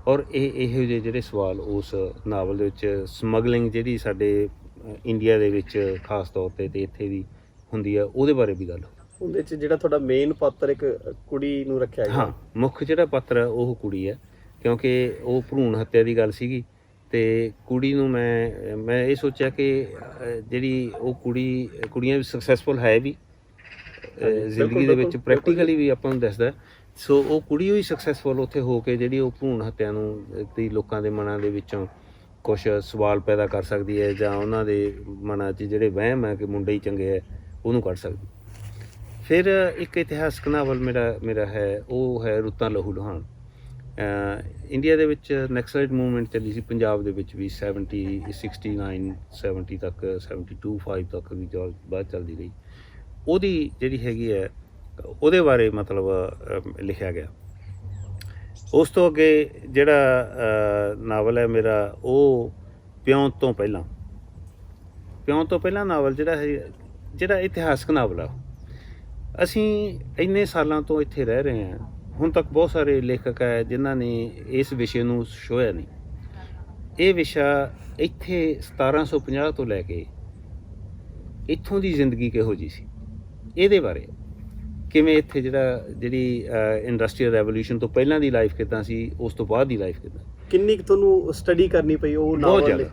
ਔਰ ਇਹੋ ਜਿਹੇ ਜਿਹੜੇ ਸਵਾਲ ਉਸ ਨਾਵਲ ਦੇ ਵਿੱਚ, ਸਮਗਲਿੰਗ ਜਿਹੜੀ ਸਾਡੇ ਇੰਡੀਆ ਦੇ ਵਿੱਚ ਖਾਸ ਤੌਰ 'ਤੇ ਅਤੇ ਇੱਥੇ ਵੀ ਹੁੰਦੀ ਆ, ਉਹਦੇ ਬਾਰੇ ਵੀ ਗੱਲ ਹੋਈ। ਉਹਦੇ 'ਚ ਜਿਹੜਾ ਤੁਹਾਡਾ ਮੇਨ ਪਾਤਰ ਇੱਕ ਕੁੜੀ ਨੂੰ ਰੱਖਿਆ ਗਿਆ। ਹਾਂ, ਮੁੱਖ ਜਿਹੜਾ ਪਾਤਰ ਹੈ ਉਹ ਕੁੜੀ ਹੈ, ਕਿਉਂਕਿ ਉਹ ਭਰੂਣ ਹੱਤਿਆ ਦੀ ਗੱਲ ਸੀਗੀ ਅਤੇ ਕੁੜੀ ਨੂੰ ਮੈਂ ਇਹ ਸੋਚਿਆ ਕਿ ਜਿਹੜੀ ਉਹ ਕੁੜੀਆਂ ਵੀ ਸਕਸੈਸਫੁਲ ਹੈ ਵੀ ਜ਼ਿੰਦਗੀ ਦੇ ਵਿੱਚ, ਪ੍ਰੈਕਟੀਕਲੀ ਵੀ ਆਪਾਂ ਨੂੰ ਦੱਸਦਾ। ਸੋ ਉਹ ਕੁੜੀ ਵੀ ਸਕਸੈਸਫੁਲ ਉੱਥੇ ਹੋ ਕੇ ਜਿਹੜੀ ਉਹ ਭਰੂਣ ਹੱਤਿਆ ਨੂੰ ਦੀ ਲੋਕਾਂ ਦੇ ਮਨਾਂ ਦੇ ਵਿੱਚੋਂ ਕੁਛ ਸਵਾਲ ਪੈਦਾ ਕਰ ਸਕਦੀ ਹੈ, ਜਾਂ ਉਹਨਾਂ ਦੇ ਮਨਾਂ 'ਚ ਜਿਹੜੇ ਵਹਿਮ ਹੈ ਕਿ ਮੁੰਡੇ ਹੀ ਚੰਗੇ ਹੈ, ਉਹਨੂੰ ਕੱਢ ਸਕਦੀ। ਫਿਰ ਇੱਕ ਇਤਿਹਾਸਕ ਨਾਵਲ ਮੇਰਾ ਹੈ, ਉਹ ਹੈ ਰੁੱਤਾਂ ਲਹੂ ਲੁਹਾਣ। ਇੰਡੀਆ ਦੇ ਵਿੱਚ ਨਕਸਲਾਈਟ ਮੂਵਮੈਂਟ ਚੱਲੀ ਸੀ, ਪੰਜਾਬ ਦੇ ਵਿੱਚ ਵੀ 69 70 ਤੱਕ, 72 5 ਤੱਕ ਵੀ ਬਾਅਦ ਚੱਲਦੀ ਰਹੀ। ਉਹਦੀ ਜਿਹੜੀ ਹੈਗੀ ਹੈ ਉਹਦੇ ਬਾਰੇ ਮਤਲਬ ਲਿਖਿਆ ਗਿਆ। ਉਸ ਤੋਂ ਅੱਗੇ ਜਿਹੜਾ ਨਾਵਲ ਹੈ ਮੇਰਾ, ਉਹ ਪਿਉਂ ਤੋਂ ਪਹਿਲਾਂ ਨਾਵਲ ਜਿਹੜਾ ਹੈ, ਜਿਹੜਾ ਇਤਿਹਾਸਕ ਨਾਵਲ ਆ। ਅਸੀਂ ਇੰਨੇ ਸਾਲਾਂ ਤੋਂ ਇੱਥੇ ਰਹਿ ਰਹੇ ਹਾਂ, ਹੁਣ ਤੱਕ ਬਹੁਤ ਸਾਰੇ ਲੇਖਕ ਹੈ ਜਿਨ੍ਹਾਂ ਨੇ ਇਸ ਵਿਸ਼ੇ ਨੂੰ ਛੋਹਿਆ ਨਹੀਂ। ਇਹ ਵਿਸ਼ਾ ਇੱਥੇ 1750 ਤੋਂ ਲੈ ਕੇ ਇੱਥੋਂ ਦੀ ਜ਼ਿੰਦਗੀ ਕਿਹੋ ਜਿਹੀ ਸੀ, ਇਹਦੇ ਬਾਰੇ, ਕਿਵੇਂ ਇੱਥੇ ਜਿਹੜੀ ਇੰਡਸਟਰੀਅਲ ਰੈਵੋਲਿਊਸ਼ਨ ਤੋਂ ਪਹਿਲਾਂ ਦੀ ਲਾਈਫ ਕਿੱਦਾਂ ਸੀ, ਉਸ ਤੋਂ ਬਾਅਦ ਦੀ ਲਾਈਫ ਕਿੱਦਾਂ। ਕਿੰਨੀ ਕੁ ਤੁਹਾਨੂੰ ਸਟੱਡੀ ਕਰਨੀ ਪਈ ਉਹ ਬਹੁਤ ਜ਼ਿਆਦਾ,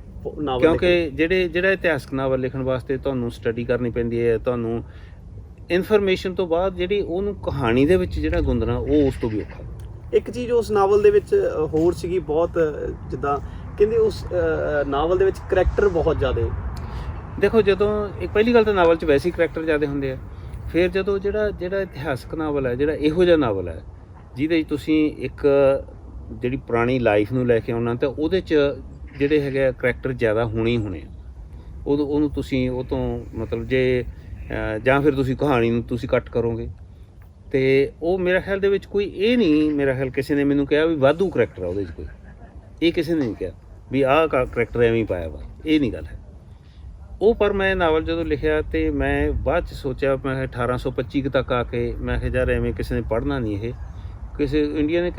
ਕਿਉਂਕਿ ਜਿਹੜਾ ਇਤਿਹਾਸਕ ਨਾਵਲ ਲਿਖਣ ਵਾਸਤੇ ਤੁਹਾਨੂੰ ਸਟੱਡੀ ਕਰਨੀ ਪੈਂਦੀ ਹੈ, ਤੁਹਾਨੂੰ ਇਨਫੋਰਮੇਸ਼ਨ ਤੋਂ ਬਾਅਦ ਜਿਹੜੀ ਉਹਨੂੰ ਕਹਾਣੀ ਦੇ ਵਿੱਚ ਜਿਹੜਾ ਗੁੰਦਣਾ, ਉਹ ਉਸ ਤੋਂ ਵੀ ਔਖਾ। ਇੱਕ ਚੀਜ਼ ਉਸ ਨਾਵਲ ਦੇ ਵਿੱਚ ਹੋਰ ਸੀਗੀ ਬਹੁਤ, ਜਿੱਦਾਂ ਕਹਿੰਦੇ ਉਸ ਨਾਵਲ ਦੇ ਵਿੱਚ ਕਰੈਕਟਰ ਬਹੁਤ ਜ਼ਿਆਦਾ। ਦੇਖੋ, ਜਦੋਂ ਇੱਕ ਪਹਿਲੀ ਗੱਲ ਤਾਂ ਨਾਵਲ 'ਚ ਵੈਸੇ ਹੀ ਕਰੈਕਟਰ ਜ਼ਿਆਦਾ ਹੁੰਦੇ ਆ। ਫਿਰ ਜਦੋਂ ਜਿਹੜਾ ਇਤਿਹਾਸਕ ਨਾਵਲ ਹੈ, ਜਿਹੜਾ ਇਹੋ ਜਿਹਾ ਨਾਵਲ ਹੈ ਜਿਹਦੇ 'ਚ ਤੁਸੀਂ ਇੱਕ ਜਿਹੜੀ ਪੁਰਾਣੀ ਲਾਈਫ ਨੂੰ ਲੈ ਕੇ ਆਉਣਾ, ਤਾਂ ਉਹਦੇ 'ਚ ਜਿਹੜੇ ਹੈਗੇ ਆ ਕਰੈਕਟਰ ਜ਼ਿਆਦਾ ਹੋਣੇ ਹੀ ਹੋਣੇ ਆ। ਉਹਨੂੰ ਤੁਸੀਂ ਉਹ ਤੋਂ ਮਤਲਬ ਜੇ ਜਾਂ ਫਿਰ ਤੁਸੀਂ ਕਹਾਣੀ ਨੂੰ ਤੁਸੀਂ ਕੱਟ ਕਰੋਗੇ, ਅਤੇ ਉਹ ਮੇਰੇ ਖਿਆਲ ਦੇ ਵਿੱਚ ਕੋਈ ਇਹ ਨਹੀਂ, ਮੇਰਾ ਖਿਆਲ ਕਿਸੇ ਨੇ ਮੈਨੂੰ ਕਿਹਾ ਵੀ ਵਾਧੂ ਕਰੈਕਟਰ ਆ ਉਹਦੇ 'ਚ, ਕੋਈ ਇਹ ਕਿਸੇ ਨੇ ਨਹੀਂ ਕਿਹਾ ਵੀ ਆਹ ਕਰੈਕਟਰ ਐਵੇਂ ਹੀ ਪਾਇਆ ਵਾ, ਇਹ ਨਹੀਂ ਗੱਲ ਹੈ ਉਹ। ਪਰ ਮੈਂ ਨਾਵਲ ਜਦੋਂ ਲਿਖਿਆ ਅਤੇ ਮੈਂ ਬਾਅਦ 'ਚ ਸੋਚਿਆ, ਮੈਂ 1825 ਤੱਕ ਆ ਕੇ ਮੈਂ ਕਿਹਾ ਯਾਰ ਐਵੇਂ ਕਿਸੇ ਨੇ ਪੜ੍ਹਨਾ ਨਹੀਂ, ਇਹ ਕਿਸੇ ਇੰਡੀਆ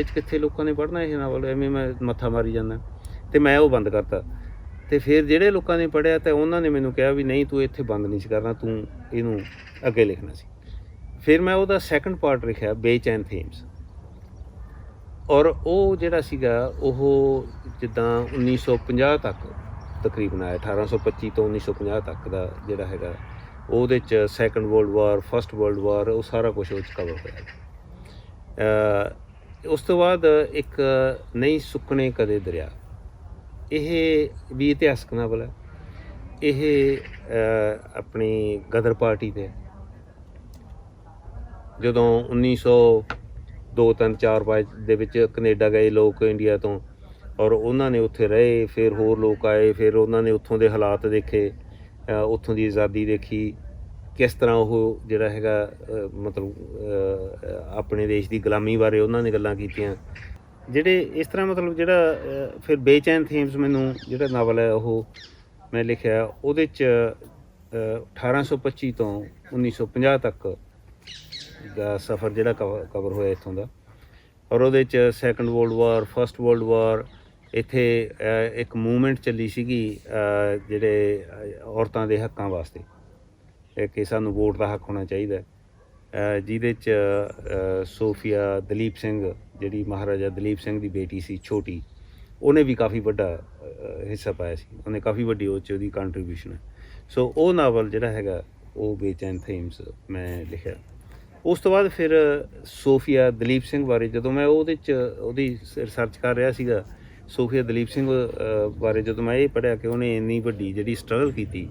'ਚ ਕਿੱਥੇ ਲੋਕਾਂ ਨੇ ਪੜ੍ਹਨਾ ਇਹ ਨਾਵਲ, ਐਵੇਂ ਮੈਂ ਮੱਥਾ ਮਾਰੀ ਜਾਂਦਾ, ਅਤੇ ਮੈਂ ਉਹ ਬੰਦ ਕਰਤਾ। ਅਤੇ ਫਿਰ ਜਿਹੜੇ ਲੋਕਾਂ ਨੇ ਪੜ੍ਹਿਆ ਤਾਂ ਉਹਨਾਂ ਨੇ ਮੈਨੂੰ ਕਿਹਾ ਵੀ ਨਹੀਂ, ਤੂੰ ਇੱਥੇ ਬੰਦ ਨਹੀਂ ਸੀ ਕਰਨਾ, ਤੂੰ ਇਹਨੂੰ ਅੱਗੇ ਲਿਖਣਾ ਸੀ। ਫਿਰ ਮੈਂ ਉਹਦਾ ਸੈਕੰਡ ਪਾਰਟ ਲਿਖਿਆ, ਬੇਚੈਨ ਥੀਮਸ। ਔਰ ਉਹ ਜਿਹੜਾ ਸੀਗਾ ਉਹ ਜਿੱਦਾਂ 1950 ਤੱਕ ਤਕਰੀਬਨ ਆਇਆ, 1825 ਤੋਂ 1950 ਤੱਕ ਦਾ ਜਿਹੜਾ ਹੈਗਾ, ਉਹਦੇ 'ਚ second world war, first world war, ਉਹ ਸਾਰਾ ਕੁਛ ਉਹ 'ਚ ਕਵਰ ਹੋਇਆ। ਉਸ ਤੋਂ ਬਾਅਦ ਇੱਕ ਨਹੀਂ ਸੁੱਕਣੇ ਕਦੇ ਦਰਿਆ, ਇਹ ਵੀ ਇਤਿਹਾਸਕ ਨਾਵਲ ਹੈ। ਇਹ ਆਪਣੀ ਗਦਰ ਪਾਰਟੀ 'ਤੇ ਜਦੋਂ 1902 3 4 5 ਦੇ ਵਿੱਚ ਕੈਨੇਡਾ ਗਏ ਲੋਕ ਇੰਡੀਆ ਤੋਂ, ਔਰ ਉਹਨਾਂ ਨੇ ਉੱਥੇ ਰਹੇ, ਫਿਰ ਹੋਰ ਲੋਕ ਆਏ, ਫਿਰ ਉਹਨਾਂ ਨੇ ਉੱਥੋਂ ਦੇ ਹਾਲਾਤ ਦੇਖੇ, ਉੱਥੋਂ ਦੀ ਆਜ਼ਾਦੀ ਦੇਖੀ, ਕਿਸ ਤਰ੍ਹਾਂ ਉਹ ਜਿਹੜਾ ਹੈਗਾ ਮਤਲਬ ਆਪਣੇ ਦੇਸ਼ ਦੀ ਗੁਲਾਮੀ ਬਾਰੇ ਉਹਨਾਂ ਨੇ ਗੱਲਾਂ ਕੀਤੀਆਂ। ਜਿਹੜੇ ਇਸ ਤਰ੍ਹਾਂ ਮਤਲਬ ਜਿਹੜਾ ਫਿਰ ਬੇਚੈਨ ਥੀਮਸ ਮੈਨੂੰ ਜਿਹੜਾ ਨਾਵਲ ਹੈ ਉਹ ਮੈਂ ਲਿਖਿਆ, ਉਹਦੇ 'ਚ 1825 ਤੋਂ 1950 ਤੱਕ ਦਾ ਸਫ਼ਰ ਜਿਹੜਾ ਕਵਰ ਹੋਇਆ ਇੱਥੋਂ ਦਾ। ਔਰ ਉਹਦੇ 'ਚ second world war, first world war, ਇੱਥੇ ਇੱਕ ਮੂਵਮੈਂਟ ਚੱਲੀ ਸੀਗੀ ਜਿਹੜੇ ਔਰਤਾਂ ਦੇ ਹੱਕਾਂ ਵਾਸਤੇ, ਕਿ ਸਾਨੂੰ ਵੋਟ ਦਾ ਹੱਕ ਹੋਣਾ ਚਾਹੀਦਾ, ਜਿਹਦੇ 'ਚ ਸੋਫੀਆ, ਦਲੀਪ ਸਿੰਘ ਜਿਹੜੀ ਮਹਾਰਾਜਾ ਦਲੀਪ ਸਿੰਘ ਦੀ ਬੇਟੀ ਸੀ ਛੋਟੀ, ਉਹਨੇ ਵੀ ਕਾਫੀ ਵੱਡਾ ਹਿੱਸਾ ਪਾਇਆ ਸੀ, ਉਹਨੇ ਕਾਫੀ ਵੱਡੀ ਉਹ 'ਚ ਉਹਦੀ ਕੰਟਰੀਬਿਊਸ਼ਨ ਹੈ। ਸੋ ਉਹ ਨਾਵਲ ਜਿਹੜਾ ਹੈਗਾ ਉਹ ਬੇਚੈਨ ਥੀਮਸ ਮੈਂ ਲਿਖਿਆ। ਉਸ ਤੋਂ ਬਾਅਦ ਫਿਰ ਸੋਫੀਆ ਦਲੀਪ ਸਿੰਘ ਬਾਰੇ ਜਦੋਂ ਮੈਂ ਉਹਦੀ ਰਿਸਰਚ ਕਰ ਰਿਹਾ ਸੀਗਾ, ਸੋਫੀਆ ਦਲੀਪ ਸਿੰਘ ਬਾਰੇ ਜਦੋਂ ਮੈਂ ਇਹ ਪੜ੍ਹਿਆ ਕਿ ਉਹਨੇ ਇੰਨੀ ਵੱਡੀ ਜਿਹੜੀ ਸਟਰਗਲ ਕੀਤੀ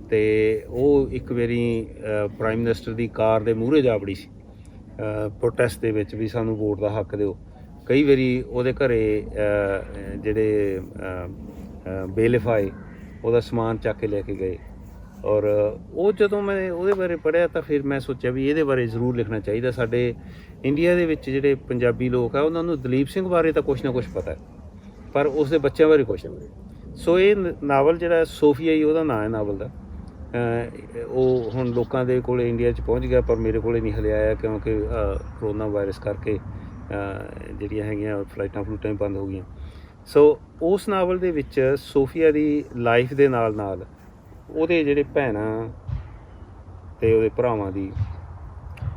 ਅਤੇ ਉਹ ਇੱਕ ਵਾਰੀ ਪ੍ਰਾਈਮ ਮਿਨਿਸਟਰ ਦੀ ਕਾਰ ਦੇ ਮੂਹਰੇ ਜਾ ਵੜੀ ਸੀ ਪ੍ਰੋਟੈਸਟ ਦੇ ਵਿੱਚ ਵੀ ਸਾਨੂੰ ਵੋਟ ਦਾ ਹੱਕ ਦਿਓ। ਕਈ ਵਾਰੀ ਉਹਦੇ ਘਰੇ ਜਿਹੜੇ ਬੇਲਿਫ ਆਏ ਉਹਦਾ ਸਮਾਨ ਚੱਕ ਕੇ ਲੈ ਕੇ ਗਏ। ਔਰ ਉਹ ਜਦੋਂ ਮੈਂ ਉਹਦੇ ਬਾਰੇ ਪੜ੍ਹਿਆ ਤਾਂ ਫਿਰ ਮੈਂ ਸੋਚਿਆ ਵੀ ਇਹਦੇ ਬਾਰੇ ਜ਼ਰੂਰ ਲਿਖਣਾ ਚਾਹੀਦਾ। ਸਾਡੇ ਇੰਡੀਆ ਦੇ ਵਿੱਚ ਜਿਹੜੇ ਪੰਜਾਬੀ ਲੋਕ ਆ ਉਹਨਾਂ ਨੂੰ ਦਲੀਪ ਸਿੰਘ ਬਾਰੇ ਤਾਂ ਕੁਛ ਨਾ ਕੁਛ ਪਤਾ ਹੈ, ਪਰ ਉਸ ਦੇ ਬੱਚਿਆਂ ਬਾਰੇ ਕੁਛ ਨਹੀਂ। ਸੋ ਇਹ ਨਾਵਲ ਜਿਹੜਾ ਸੋਫੀਆ ਹੀ ਉਹਦਾ ਨਾਂ ਹੈ ਨਾਵਲ ਦਾ, ਉਹ ਹੁਣ ਲੋਕਾਂ ਦੇ ਕੋਲ ਇੰਡੀਆ 'ਚ ਪਹੁੰਚ ਗਿਆ, ਪਰ ਮੇਰੇ ਕੋਲ ਨਹੀਂ ਹਲੇ ਆਇਆ ਕਿਉਂਕਿ ਕਰੋਨਾ ਵਾਇਰਸ ਕਰਕੇ ਜਿਹੜੀਆਂ ਹੈਗੀਆਂ ਫਲਾਈਟਾਂ ਫਲੂਟਾਂ ਵੀ ਬੰਦ ਹੋ ਗਈਆਂ। ਸੋ ਉਸ ਨਾਵਲ ਦੇ ਵਿੱਚ ਸੋਫੀਆ ਦੀ ਲਾਈਫ ਦੇ ਨਾਲ ਨਾਲ ਉਹਦੇ ਜਿਹੜੇ ਭੈਣਾਂ ਅਤੇ ਉਹਦੇ ਭਰਾਵਾਂ ਦੀ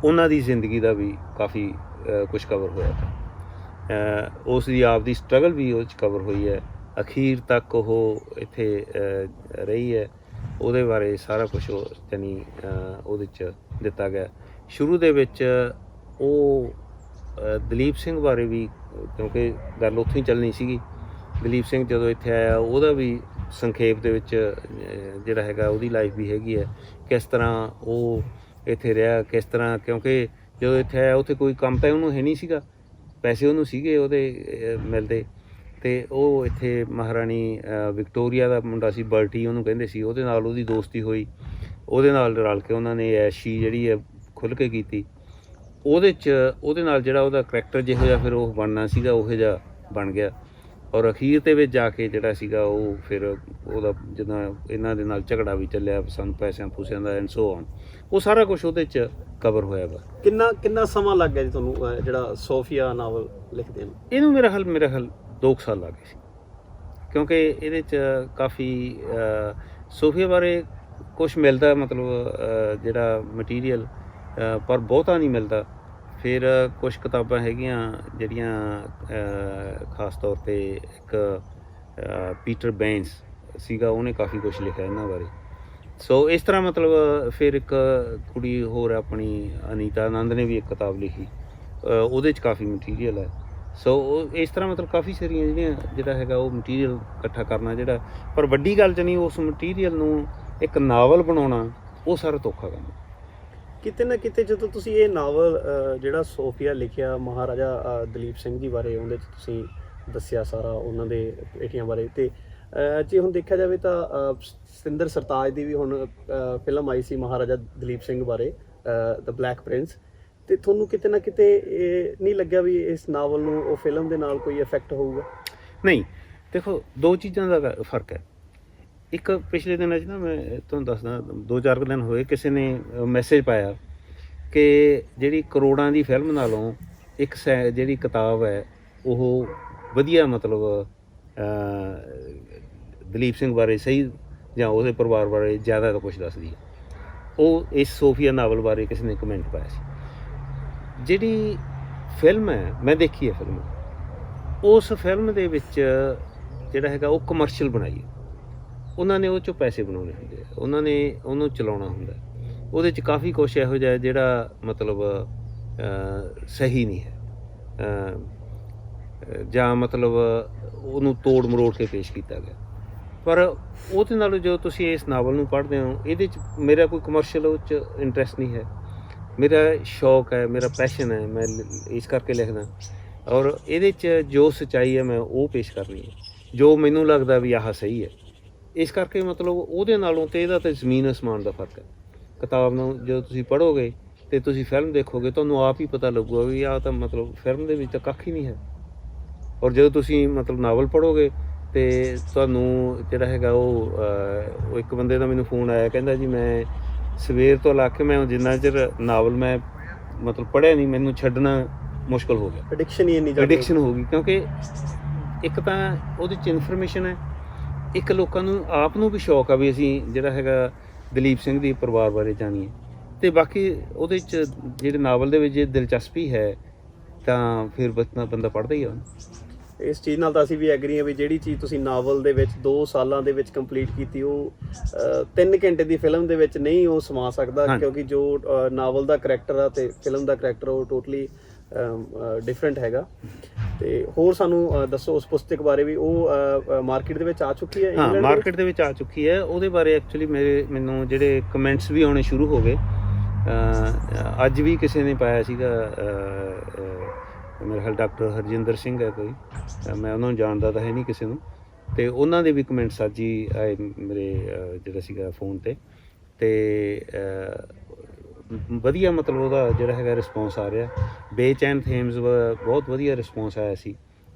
ਉਹਨਾਂ ਦੀ ਜ਼ਿੰਦਗੀ ਦਾ ਵੀ ਕਾਫੀ ਕੁਛ ਕਵਰ ਹੋਇਆ। ਉਸ ਦੀ ਆਪ ਦੀ ਸਟਰਗਲ ਵੀ ਉਹ 'ਚ ਕਵਰ ਹੋਈ ਹੈ, ਅਖੀਰ ਤੱਕ ਉਹ ਇੱਥੇ ਰਹੀ ਹੈ, ਉਹਦੇ ਬਾਰੇ ਸਾਰਾ ਕੁਛ ਉਹ ਯਾਨੀ ਉਹਦੇ 'ਚ ਦਿੱਤਾ ਗਿਆ। ਸ਼ੁਰੂ ਦੇ ਵਿੱਚ ਉਹ ਦਲੀਪ ਸਿੰਘ ਬਾਰੇ ਵੀ, ਕਿਉਂਕਿ ਗੱਲ ਉੱਥੋਂ ਹੀ ਚੱਲਣੀ ਸੀਗੀ, ਦਲੀਪ ਸਿੰਘ ਜਦੋਂ ਇੱਥੇ ਆਇਆ ਉਹਦਾ ਵੀ ਸੰਖੇਪ ਦੇ ਵਿੱਚ ਜਿਹੜਾ ਹੈਗਾ ਉਹਦੀ ਲਾਈਫ ਵੀ ਹੈਗੀ ਹੈ, ਕਿਸ ਤਰ੍ਹਾਂ ਉਹ ਇੱਥੇ ਰਿਹਾ, ਕਿਸ ਤਰ੍ਹਾਂ, ਕਿਉਂਕਿ ਜਦੋਂ ਇੱਥੇ ਆਇਆ ਉੱਥੇ ਕੋਈ ਕੰਮ ਤਾਂ ਉਹਨੂੰ ਹੈ ਨਹੀਂ ਸੀਗਾ, ਪੈਸੇ ਉਹਨੂੰ ਸੀਗੇ ਉਹਦੇ ਮਿਲਦੇ, ਅਤੇ ਉਹ ਇੱਥੇ ਮਹਾਰਾਣੀ ਵਿਕਟੋਰੀਆ ਦਾ ਮੁੰਡਾ ਸੀ ਬਰਟੀ ਉਹਨੂੰ ਕਹਿੰਦੇ ਸੀ, ਉਹਦੇ ਨਾਲ ਉਹਦੀ ਦੋਸਤੀ ਹੋਈ, ਉਹਦੇ ਨਾਲ ਰਲ ਕੇ ਉਹਨਾਂ ਨੇ ਐਸ਼ੀ ਜਿਹੜੀ ਹੈ ਖੁੱਲ੍ਹ ਕੇ ਕੀਤੀ। ਉਹਦੇ ਨਾਲ ਜਿਹੜਾ ਉਹਦਾ ਕਰੈਕਟਰ ਜਿਹੋ ਜਿਹਾ ਫਿਰ ਉਹ ਬਣਨਾ ਸੀਗਾ ਉਹੋ ਜਿਹਾ ਬਣ ਗਿਆ। ਔਰ ਅਖੀਰ ਦੇ ਵਿੱਚ ਜਾ ਕੇ ਜਿਹੜਾ ਸੀਗਾ ਉਹ ਫਿਰ ਉਹਦਾ ਜਿੱਦਾਂ ਇਹਨਾਂ ਦੇ ਨਾਲ ਝਗੜਾ ਵੀ ਚੱਲਿਆ ਸਾਨੂੰ ਪੈਸਿਆਂ ਪੂਸਿਆਂ ਦਾ ਐਂਡ ਸੋ ਔਨ, ਉਹ ਸਾਰਾ ਕੁਛ ਉਹਦੇ 'ਚ ਕਵਰ ਹੋਇਆ ਵਾ। ਕਿੰਨਾ ਸਮਾਂ ਲੱਗ ਗਿਆ ਜੀ ਤੁਹਾਨੂੰ ਜਿਹੜਾ ਸੋਫੀਆ ਨਾਵਲ ਲਿਖਦੇ ਨੂੰ? ਇਹਨੂੰ ਮੇਰਾ ਖਿਆਲ 2 ਸਾਲ ਲੱਗ ਗਏ ਸੀ, ਕਿਉਂਕਿ ਇਹਦੇ 'ਚ ਕਾਫੀ ਸੋਫੀਆ ਬਾਰੇ ਕੁਛ ਮਿਲਦਾ, ਮਤਲਬ ਜਿਹੜਾ ਮਟੀਰੀਅਲ, ਪਰ ਬਹੁਤਾ ਨਹੀਂ ਮਿਲਦਾ। ਫਿਰ ਕੁਛ ਕਿਤਾਬਾਂ ਹੈਗੀਆਂ ਜਿਹੜੀਆਂ ਖਾਸ ਤੌਰ 'ਤੇ ਇੱਕ ਪੀਟਰ ਬੈਂਸ ਸੀਗਾ, ਉਹਨੇ ਕਾਫੀ ਕੁਛ ਲਿਖਿਆ ਇਹਨਾਂ ਬਾਰੇ। ਸੋ ਇਸ ਤਰ੍ਹਾਂ ਮਤਲਬ ਫਿਰ ਇੱਕ ਕੁੜੀ ਹੋਰ ਆਪਣੀ ਅਨੀਤਾ ਆਨੰਦ ਨੇ ਵੀ ਇੱਕ ਕਿਤਾਬ ਲਿਖੀ, ਉਹਦੇ 'ਚ ਕਾਫੀ ਮਟੀਰੀਅਲ ਹੈ। ਸੋ ਉਹ ਇਸ ਤਰ੍ਹਾਂ ਮਤਲਬ ਕਾਫੀ ਸਾਰੀਆਂ ਜਿਹੜਾ ਹੈਗਾ ਉਹ ਮਟੀਰੀਅਲ ਇਕੱਠਾ ਕਰਨਾ ਜਿਹੜਾ, ਪਰ ਵੱਡੀ ਗੱਲ 'ਚ ਨਹੀਂ, ਉਸ ਮਟੀਰੀਅਲ ਨੂੰ ਇੱਕ ਨਾਵਲ ਬਣਾਉਣਾ ਉਹ ਸਾਰਾ ਧੋਖਾ ਕੰਮ। ਕਿਤੇ ਨਾ ਕਿਤੇ ਜਦੋਂ ਤੁਸੀਂ ਇਹ ਨਾਵਲ ਜਿਹੜਾ ਸੋਫੀਆ ਲਿਖਿਆ ਮਹਾਰਾਜਾ ਦਲੀਪ ਸਿੰਘ ਜੀ ਬਾਰੇ, ਉਹਦੇ 'ਚ ਤੁਸੀਂ ਦੱਸਿਆ ਸਾਰਾ ਉਹਨਾਂ ਦੇ ਬੇਟੀਆਂ ਬਾਰੇ, ਅਤੇ ਜੇ ਹੁਣ ਦੇਖਿਆ ਜਾਵੇ ਤਾਂ ਸਤਿੰਦਰ ਸਰਤਾਜ ਦੀ ਵੀ ਹੁਣ ਫਿਲਮ ਆਈ ਸੀ ਮਹਾਰਾਜਾ ਦਲੀਪ ਸਿੰਘ ਬਾਰੇ, ਦ ਬਲੈਕ ਪ੍ਰਿੰਸ, ਅਤੇ ਤੁਹਾਨੂੰ ਕਿਤੇ ਨਾ ਕਿਤੇ ਇਹ ਨਹੀਂ ਲੱਗਿਆ ਵੀ ਇਸ ਨਾਵਲ ਨੂੰ ਉਹ ਫਿਲਮ ਦੇ ਨਾਲ ਕੋਈ ਇਫੈਕਟ ਹੋਊਗਾ? ਨਹੀਂ, ਦੇਖੋ 2 ਚੀਜ਼ਾਂ ਦਾ ਫਰਕ ਹੈ। ਇੱਕ ਪਿਛਲੇ ਦਿਨਾਂ 'ਚ ਨਾ ਮੈਂ ਤੁਹਾਨੂੰ ਦੱਸਦਾ, 2-4 ਦਿਨ ਹੋਏ ਕਿਸੇ ਨੇ ਮੈਸੇਜ ਪਾਇਆ ਕਿ ਜਿਹੜੀ ਕਰੋੜਾਂ ਦੀ ਫਿਲਮ ਨਾਲੋਂ ਇੱਕ ਜਿਹੜੀ ਕਿਤਾਬ ਹੈ ਉਹ ਵਧੀਆ, ਮਤਲਬ ਦਲੀਪ ਸਿੰਘ ਬਾਰੇ ਸਹੀ ਜਾਂ ਉਹਦੇ ਪਰਿਵਾਰ ਬਾਰੇ ਜ਼ਿਆਦਾ ਤਾਂ ਕੁਛ ਦੱਸਦੀ ਹੈ। ਉਹ ਇਸ ਸੋਫੀਆ ਨਾਵਲ ਬਾਰੇ ਕਿਸੇ ਨੇ ਕਮੈਂਟ ਪਾਇਆ ਸੀ। ਜਿਹੜੀ ਫਿਲਮ ਹੈ, ਮੈਂ ਦੇਖੀ ਹੈ ਫਿਲਮ, ਉਸ ਫਿਲਮ ਦੇ ਵਿੱਚ ਜਿਹੜਾ ਹੈਗਾ ਉਹ ਕਮਰਸ਼ੀਅਲ ਬਣਾਈ ਹੈ, ਉਹਨਾਂ ਨੇ ਉਹ 'ਚੋਂ ਪੈਸੇ ਬਣਾਉਣੇ ਹੁੰਦੇ ਆ, ਉਹਨਾਂ ਨੇ ਉਹਨੂੰ ਚਲਾਉਣਾ ਹੁੰਦਾ। ਉਹਦੇ 'ਚ ਕਾਫੀ ਕੁਛ ਇਹੋ ਜਿਹਾ ਜਿਹੜਾ ਮਤਲਬ ਸਹੀ ਨਹੀਂ ਹੈ, ਜਾਂ ਮਤਲਬ ਉਹਨੂੰ ਤੋੜ ਮਰੋੜ ਕੇ ਪੇਸ਼ ਕੀਤਾ ਗਿਆ। ਪਰ ਉਹਦੇ ਨਾਲੋਂ ਜੋ ਤੁਸੀਂ ਇਸ ਨਾਵਲ ਨੂੰ ਪੜ੍ਹਦੇ ਹੋ, ਇਹਦੇ 'ਚ ਮੇਰਾ ਕੋਈ ਕਮਰਸ਼ੀਅਲ ਉਹ 'ਚ ਇੰਟਰਸਟ ਨਹੀਂ ਹੈ, ਮੇਰਾ ਸ਼ੌਕ ਹੈ, ਮੇਰਾ ਪੈਸ਼ਨ ਹੈ, ਮੈਂ ਇਸ ਕਰਕੇ ਲਿਖਦਾ। ਔਰ ਇਹਦੇ 'ਚ ਜੋ ਸੱਚਾਈ ਹੈ ਮੈਂ ਉਹ ਪੇਸ਼ ਕਰਨੀ ਹੈ, ਜੋ ਮੈਨੂੰ ਲੱਗਦਾ ਵੀ ਆਹ ਸਹੀ ਹੈ। ਇਸ ਕਰਕੇ ਮਤਲਬ ਉਹਦੇ ਨਾਲੋਂ ਤੇ ਇਹਦਾ ਤਾਂ ਜ਼ਮੀਨ ਅਸਮਾਨ ਦਾ ਫਰਕ ਹੈ। ਕਿਤਾਬ ਨੂੰ ਜਦੋਂ ਤੁਸੀਂ ਪੜ੍ਹੋਗੇ ਅਤੇ ਤੁਸੀਂ ਫਿਲਮ ਦੇਖੋਗੇ, ਤੁਹਾਨੂੰ ਆਪ ਹੀ ਪਤਾ ਲੱਗੂਗਾ ਵੀ ਆਹ ਤਾਂ ਮਤਲਬ ਫਿਲਮ ਦੇ ਵਿੱਚ ਤਾਂ ਕੱਖ ਹੀ ਨਹੀਂ ਹੈ। ਔਰ ਜਦੋਂ ਤੁਸੀਂ ਮਤਲਬ ਨਾਵਲ ਪੜ੍ਹੋਗੇ ਅਤੇ ਤੁਹਾਨੂੰ ਜਿਹੜਾ ਹੈਗਾ ਉਹ ਇੱਕ ਬੰਦੇ ਦਾ ਮੈਨੂੰ ਫੋਨ ਆਇਆ, ਕਹਿੰਦਾ ਜੀ ਮੈਂ ਸਵੇਰ ਤੋਂ ਲਾ ਕੇ ਮੈਂ ਜਿੰਨਾ ਚਿਰ ਨਾਵਲ ਮੈਂ ਮਤਲਬ ਪੜ੍ਹਿਆ ਨਹੀਂ, ਮੈਨੂੰ ਛੱਡਣਾ ਮੁਸ਼ਕਿਲ ਹੋ ਗਿਆ। ਐਡਿਕਸ਼ਨ ਹੋ ਗਈ, ਕਿਉਂਕਿ ਇੱਕ ਤਾਂ ਉਹਦੇ 'ਚ ਇਨਫੋਰਮੇਸ਼ਨ ਹੈ, ਇੱਕ ਲੋਕਾਂ ਨੂੰ ਆਪ ਨੂੰ ਵੀ ਸ਼ੌਕ ਆ ਵੀ ਅਸੀਂ ਜਿਹੜਾ ਹੈਗਾ ਦਲੀਪ ਸਿੰਘ ਦੀ ਪਰਿਵਾਰ ਬਾਰੇ ਜਾਣੀਏ, ਅਤੇ ਬਾਕੀ ਉਹਦੇ 'ਚ ਜਿਹੜੇ ਨਾਵਲ ਦੇ ਵਿੱਚ ਜੇ ਦਿਲਚਸਪੀ ਹੈ ਤਾਂ ਫਿਰ ਬੰਦਾ ਪੜ੍ਹਦਾ ਹੀ ਆ। ਇਸ ਚੀਜ਼ ਨਾਲ ਤਾਂ ਅਸੀਂ ਵੀ ਐਗਰੀ ਹਾਂ ਵੀ ਜਿਹੜੀ ਚੀਜ਼ ਤੁਸੀਂ ਨਾਵਲ ਦੇ ਵਿੱਚ 2 ਸਾਲਾਂ ਦੇ ਵਿੱਚ ਕੰਪਲੀਟ ਕੀਤੀ ਉਹ 3 ਘੰਟੇ ਦੀ ਫਿਲਮ ਦੇ ਵਿੱਚ ਨਹੀਂ ਉਹ ਸਮਾ ਸਕਦਾ, ਕਿਉਂਕਿ ਜੋ ਨਾਵਲ ਦਾ ਕਰੈਕਟਰ ਆ ਤੇ ਫਿਲਮ ਦਾ ਕਰੈਕਟਰ ਉਹ ਟੋਟਲੀ ਡਿਫਰੈਂਟ ਹੈਗਾ। ਤੇ ਹੋਰ ਸਾਨੂੰ ਦੱਸੋ ਉਸ ਪੁਸਤਕ ਬਾਰੇ ਵੀ, ਉਹ ਮਾਰਕੀਟ ਦੇ ਵਿੱਚ ਆ ਚੁੱਕੀ ਹੈ? ਹਾਂ, ਮਾਰਕੀਟ ਦੇ ਵਿੱਚ ਆ ਚੁੱਕੀ ਹੈ। ਉਹਦੇ ਬਾਰੇ ਐਕਚੁਅਲੀ ਮੈਨੂੰ ਜਿਹੜੇ ਕਮੈਂਟਸ ਵੀ ਆਉਣੇ ਸ਼ੁਰੂ ਹੋ ਗਏ। ਅੱਜ ਵੀ ਕਿਸੇ ਨੇ ਪਾਇਆ ਸੀਗਾ, ਮੇਰੇ ਖਿਆਲ ਡਾਕਟਰ ਹਰਜਿੰਦਰ ਸਿੰਘ ਹੈ ਕੋਈ, ਮੈਂ ਉਹਨਾਂ ਨੂੰ ਜਾਣਦਾ ਤਾਂ ਹੈ ਨਹੀਂ ਕਿਸੇ ਨੂੰ, ਅਤੇ ਉਹਨਾਂ ਦੇ ਵੀ ਕਮੈਂਟਸ ਅੱਜ ਹੀ ਆਏ ਮੇਰੇ ਜਿਹੜਾ ਸੀਗਾ ਫੋਨ 'ਤੇ ਵਧੀਆ ਮਤਲਬ ਉਹਦਾ ਜਿਹੜਾ ਹੈਗਾ ਰਿਸਪੌਂਸ ਆ ਰਿਹਾ। ਬੇਚੈਨ ਥੇਮਸ ਬਹੁਤ ਵਧੀਆ ਰਿਸਪੌਂਸ ਆਇਆ ਸੀ,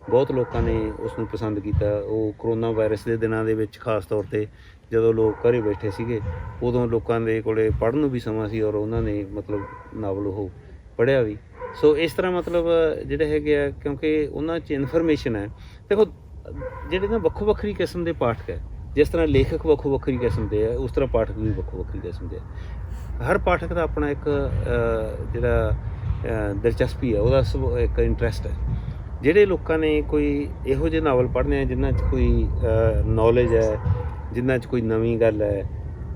ਬਹੁਤ ਲੋਕਾਂ ਨੇ ਉਸ ਨੂੰ ਪਸੰਦ ਕੀਤਾ। ਉਹ ਕਰੋਨਾ ਵਾਇਰਸ ਦੇ ਦਿਨਾਂ ਦੇ ਵਿੱਚ ਖਾਸ ਤੌਰ 'ਤੇ ਜਦੋਂ ਲੋਕ ਘਰੇ ਬੈਠੇ ਸੀਗੇ, ਉਦੋਂ ਲੋਕਾਂ ਦੇ ਕੋਲੇ ਪੜ੍ਹਨ ਨੂੰ ਵੀ ਸਮਾਂ ਸੀ ਔਰ ਉਹਨਾਂ ਨੇ ਮਤਲਬ ਨਾਵਲ ਉਹ ਪੜ੍ਹਿਆ ਵੀ। ਸੋ ਇਸ ਤਰ੍ਹਾਂ ਮਤਲਬ ਜਿਹੜੇ ਹੈਗੇ ਆ, ਕਿਉਂਕਿ ਉਹਨਾਂ 'ਚ ਇਨਫੋਰਮੇਸ਼ਨ ਹੈ। ਦੇਖੋ ਜਿਹੜੇ ਨਾ ਵੱਖੋ ਵੱਖਰੀ ਕਿਸਮ ਦੇ ਪਾਠਕ ਹੈ, ਜਿਸ ਤਰ੍ਹਾਂ ਲੇਖਕ ਵੱਖੋ ਵੱਖਰੀ ਕਿਸਮ ਦੇ ਆ, ਉਸ ਤਰ੍ਹਾਂ ਪਾਠਕ ਵੀ ਵੱਖੋ ਵੱਖਰੀ ਕਿਸਮ ਦੇ ਆ। ਹਰ ਪਾਠਕ ਦਾ ਆਪਣਾ ਇੱਕ ਜਿਹੜਾ ਦਿਲਚਸਪੀ ਹੈ, ਉਹਦਾ ਇੱਕ ਇੰਟਰਸਟ ਹੈ। ਜਿਹੜੇ ਲੋਕਾਂ ਨੇ ਕੋਈ ਇਹੋ ਜਿਹੇ ਨਾਵਲ ਪੜ੍ਹਨੇ ਆ ਜਿਨ੍ਹਾਂ 'ਚ ਕੋਈ ਨੌਲੇਜ ਹੈ, ਜਿਨ੍ਹਾਂ 'ਚ ਕੋਈ ਨਵੀਂ ਗੱਲ ਹੈ,